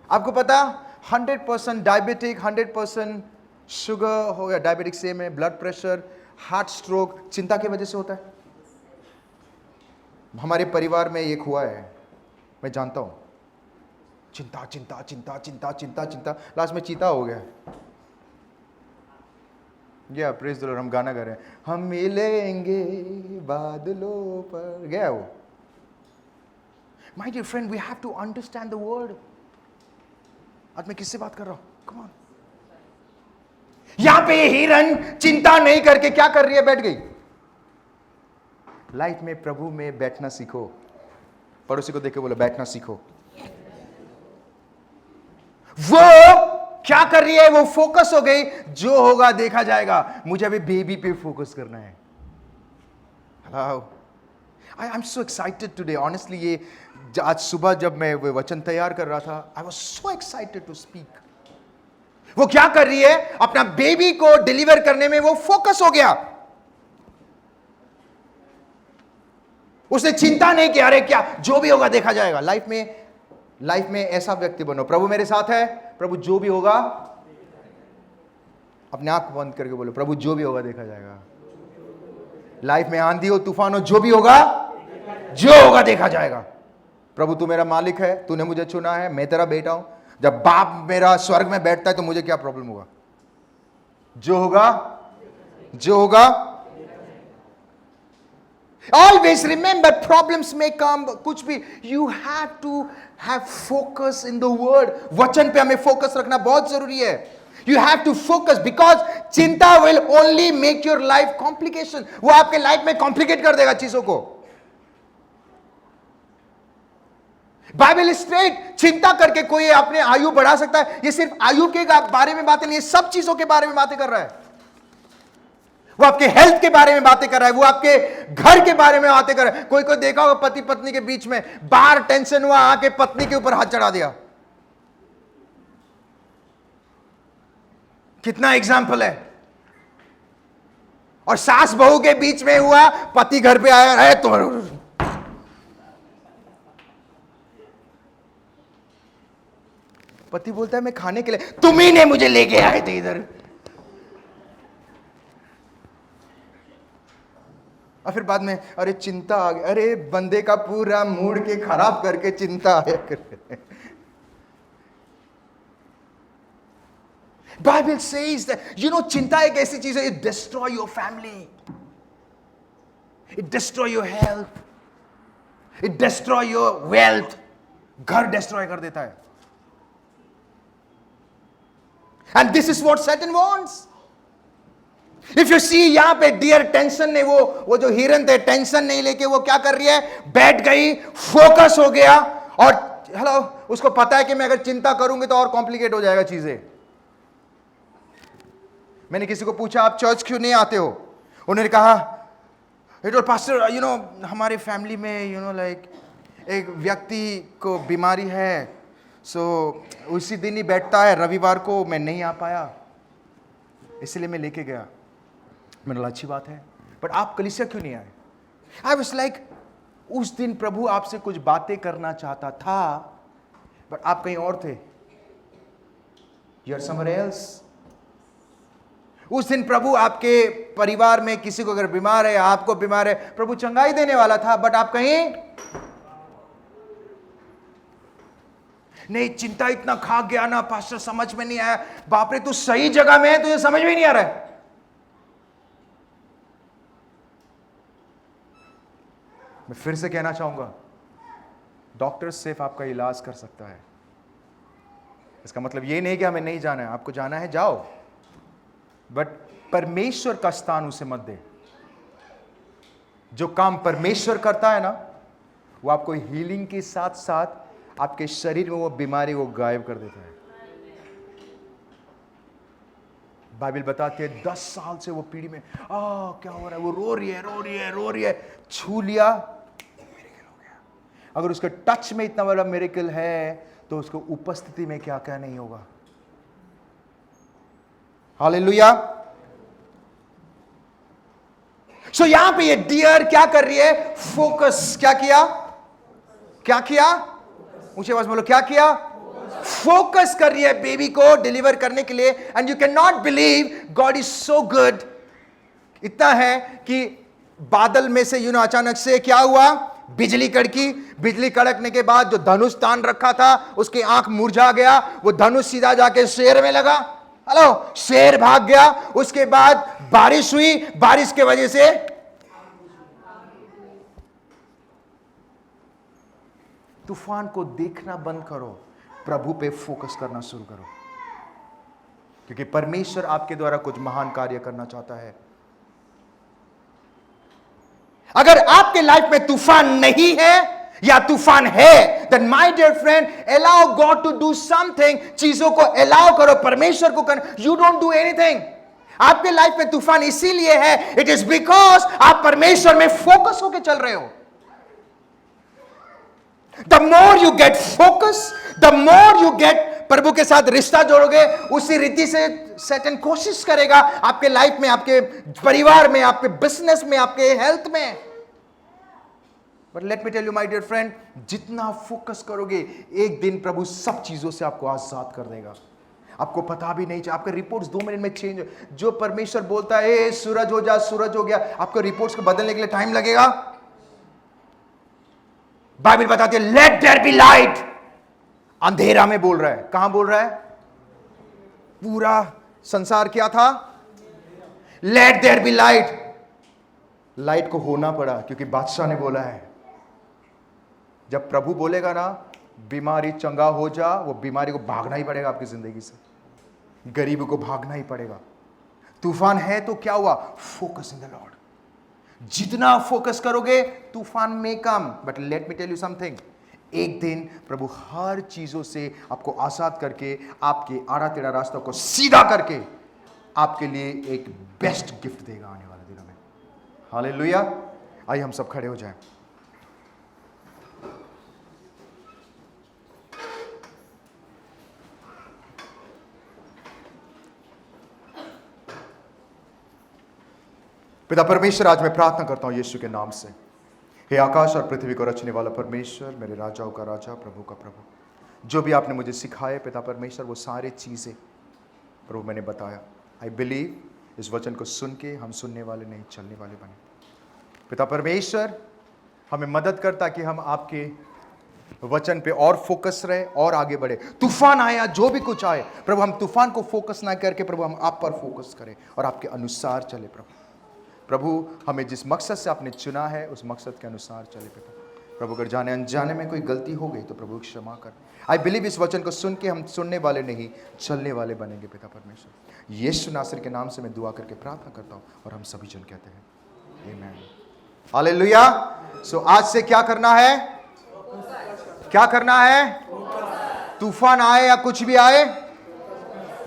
आपको पता 100% डायबिटिक, 100% शुगर हो गया, डायबिटिक सेम है, ब्लड प्रेशर, हार्ट स्ट्रोक चिंता की वजह से होता है। हमारे परिवार में एक हुआ है, मैं जानता हूं। चिंता चिंता चिंता चिंता चिंता चिंता, लास्ट में चीता हो गया। गया, प्रेज द लॉर्ड, हम गाना गा रहे हैं, हम मिलेंगे बादलों पर, गया वो। My dear friend, we have to understand the word. आज मैं किससे बात कर रहा हूं? Come on. यहां पे हिरन चिंता नहीं करके क्या कर रही है? बैठ गई। लाइफ में प्रभु में बैठना सीखो। पड़ोसी को देख के बोलो बैठना सीखो। वो क्या कर रही है? वो फोकस हो गई, जो होगा देखा जाएगा, मुझे अभी बेबी पे फोकस करना है। Hello, I am so excited today honestly. ये आज सुबह जब मैं वो वचन तैयार कर रहा था, I was so excited to speak. वो क्या कर रही है? अपना बेबी को डिलीवर करने में वो फोकस हो गया। उसने चिंता नहीं किया, अरे क्या जो भी होगा देखा जाएगा। लाइफ में ऐसा व्यक्ति बनो, प्रभु मेरे साथ है, प्रभु जो भी होगा, अपने आंख बंद करके बोलो प्रभु जो भी होगा देखा जाएगा। लाइफ में आंधी हो, तूफान हो, जो भी होगा, जो होगा देखा जाएगा। प्रभु तू मेरा मालिक है, तूने मुझे चुना है, मैं तेरा बेटा हूं। जब बाप मेरा स्वर्ग में बैठता है तो मुझे क्या प्रॉब्लम होगा? जो होगा, जो होगा। Always remember, problems may come, कुछ भी, you have to have focus in the word. वचन पे हमें फोकस रखना बहुत जरूरी है। You have to focus because चिंता will only make your life complication. वो आपके लाइफ में कॉम्प्लिकेट कर देगा चीजों को। बाइबल स्ट्रेट, चिंता करके कोई अपने आयु बढ़ा सकता है। ये सिर्फ आयु के बारे में बातें नहीं, सब चीजों के बारे में बातें कर रहा है। वो आपके हेल्थ के बारे में बातें कर रहा है, वो आपके घर के बारे में बातें कर रहा है। कोई देखा होगा पति पत्नी के बीच में बाहर टेंशन हुआ, आके पत्नी के ऊपर हाथ चढ़ा दिया। कितना एग्जाम्पल है। और सास बहू के बीच में हुआ, पति घर पे आया, अरे तुम पति बोलता है मैं खाने के लिए, तुम ही ने मुझे लेके आए थे इधर। और फिर बाद में अरे चिंता आ गई, अरे बंदे का पूरा मूड के खराब करके चिंता आया कर। बाइबल सेज दैट चिंता एक ऐसी चीज है, it destroy your family, it destroy your health, it destroy your wealth, घर डिस्ट्रॉय कर देता है। And this is what Satan wants. If you see यहां पे डियर टेंशन ने वो जो हिरन थे, टेंशन नहीं लेके वो क्या कर रही है, बैठ गई, फोकस हो गया, और हेलो उसको पता है कि मैं अगर चिंता करूंगी तो और कॉम्प्लिकेट हो जाएगा चीजें। मैंने किसी को पूछा आप चर्च क्यों नहीं आते हो, उन्होंने कहा पास्टर हमारे फैमिली में लाइक एक व्यक्ति को बीमारी है, सो उसी दिन ही बैठता है, रविवार को मैं नहीं आ पाया इसलिए मैं लेके गया। मैंने बोला अच्छी बात है, बट आप कलीसिया क्यों नहीं आए? आई वाज लाइक उस दिन प्रभु आपसे कुछ बातें करना चाहता था, बट आप कहीं और थे, यू आर समवेयर एल्स। उस दिन प्रभु आपके परिवार में किसी को अगर बीमार है, आपको बीमार है, प्रभु चंगाई देने वाला था, बट आप कहीं नहीं। चिंता इतना खा गया ना पास्टर, समझ में नहीं आया, बाप रे तू सही जगह में है, तुझे समझ में नहीं आ रहा है। मैं फिर से कहना चाहूंगा, डॉक्टर सिर्फ आपका इलाज कर सकता है। इसका मतलब ये नहीं कि हमें नहीं जाना है, आपको जाना है जाओ, बट परमेश्वर का स्थान उसे मत दे। जो काम परमेश्वर करता है ना, वो आपको हीलिंग के साथ साथ आपके शरीर में वो बीमारी को गायब कर देता है। बाइबल बताती है 10 साल से वो पीढ़ी में क्या हो रहा है, वो रो रही है, छू लिया मिरेकल हो गया। अगर उसके टच में इतना बड़ा मिरेकल है तो उसको उपस्थिति में क्या क्या नहीं होगा। हालेलुया। सो यहां पे ये डियर क्या कर रही है, फोकस। क्या किया ऊंचे आवाज बोलो, क्या किया? फोकस कर रही है बेबी को डिलीवर करने के लिए। And you can not believe God is so good. इतना है कि बादल में से अचानक से क्या हुआ, बिजली कड़की। बिजली कड़कने के बाद जो धनुष तान रखा था उसकी आंख मुरझा गया, वो धनुष सीधा जाके शेर में लगा। हेलो, शेर भाग गया। उसके बाद बारिश हुई, बारिश के वजह से तूफान को देखना बंद करो, प्रभु पे फोकस करना शुरू करो, क्योंकि परमेश्वर आपके द्वारा कुछ महान कार्य करना चाहता है। अगर आपके लाइफ में तूफान नहीं है या तूफान है, then my dear friend, allow God to do something। चीजों को allow करो, परमेश्वर को कर। You don't do anything। आपके लाइफ में तूफान इसीलिए है, it is because आप परमेश्वर में फोकस होके चल रहे हो। The more you get focus, the more you get प्रभु के साथ रिश्ता जोड़ोगे, उसी रीति से सैटन कोशिश करेगा आपके लाइफ में, आपके परिवार में, आपके बिजनेस में, आपके हेल्थ में। But let me tell you my dear friend, जितना फोकस करोगे एक दिन प्रभु सब चीजों से आपको आजाद कर देगा। आपको पता भी नहीं चाहिए, आपके रिपोर्ट्स 2 मिनट में चेंज हो। जो परमेश्वर बोलता है सूरज हो जा, सूरज हो गया, आपको रिपोर्ट्स को बदलने के लिए टाइम लगेगा। बाइबल बताती है लेट देयर बी लाइट। अंधेरा में बोल रहा है, कहां बोल रहा है? पूरा संसार क्या था? Let there be light. Light को होना पड़ा क्योंकि बादशाह ने बोला है। जब प्रभु बोलेगा ना बीमारी चंगा हो जा, वो बीमारी को भागना ही पड़ेगा आपकी जिंदगी से, गरीबी को भागना ही पड़ेगा। तूफान है तो क्या हुआ? Focus in the Lord. जितना फोकस करोगे तूफान में कम। But let me tell you something, एक दिन प्रभु हर चीजों से आपको आजाद करके, आपके आड़ा टेढ़ा रास्तों को सीधा करके आपके लिए एक बेस्ट गिफ्ट देगा आने वाले दिनों में। हालेलुया। आइए हम सब खड़े हो जाएं। पिता परमेश्वर, आज मैं प्रार्थना करता हूं यीशु के नाम से। हे आकाश और पृथ्वी को रचने वाला परमेश्वर, मेरे राजाओं का राजा, प्रभु का प्रभु, जो भी आपने मुझे सिखाया पिता परमेश्वर, वो सारे चीज़ें प्रभु मैंने बताया। आई बिलीव इस वचन को सुन के हम सुनने वाले नहीं, चलने वाले बने। पिता परमेश्वर हमें मदद कर ताकि हम आपके वचन पे और फोकस रहे और आगे बढ़े। तूफान आया, जो भी कुछ आए प्रभु, हम तूफान को फोकस ना करके प्रभु हम आप पर फोकस करें और आपके अनुसार चले। प्रभु हमें जिस मकसद से आपने चुना है उस मकसद के अनुसार चले। पिता प्रभु अगर जाने अनजाने में कोई गलती हो गई तो प्रभु क्षमा कर। आई बिलीव इस वचन को सुन के हम सुनने वाले नहीं, चलने वाले बनेंगे। पिता परमेश्वर यीशु नासरी के नाम से मैं दुआ करके प्रार्थना करता हूँ और हम सभी जन कहते हैं आमीन। हालेलुया। सो आज से क्या करना है? क्या करना है? तूफान आए या कुछ भी आए,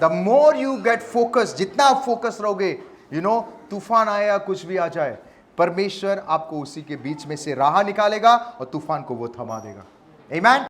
the more you get focus, जितना आप फोकस रहोगे, तूफान आए या कुछ भी आ जाए, परमेश्वर आपको उसी के बीच में से राह निकालेगा और तूफान को वो थमा देगा। आमीन।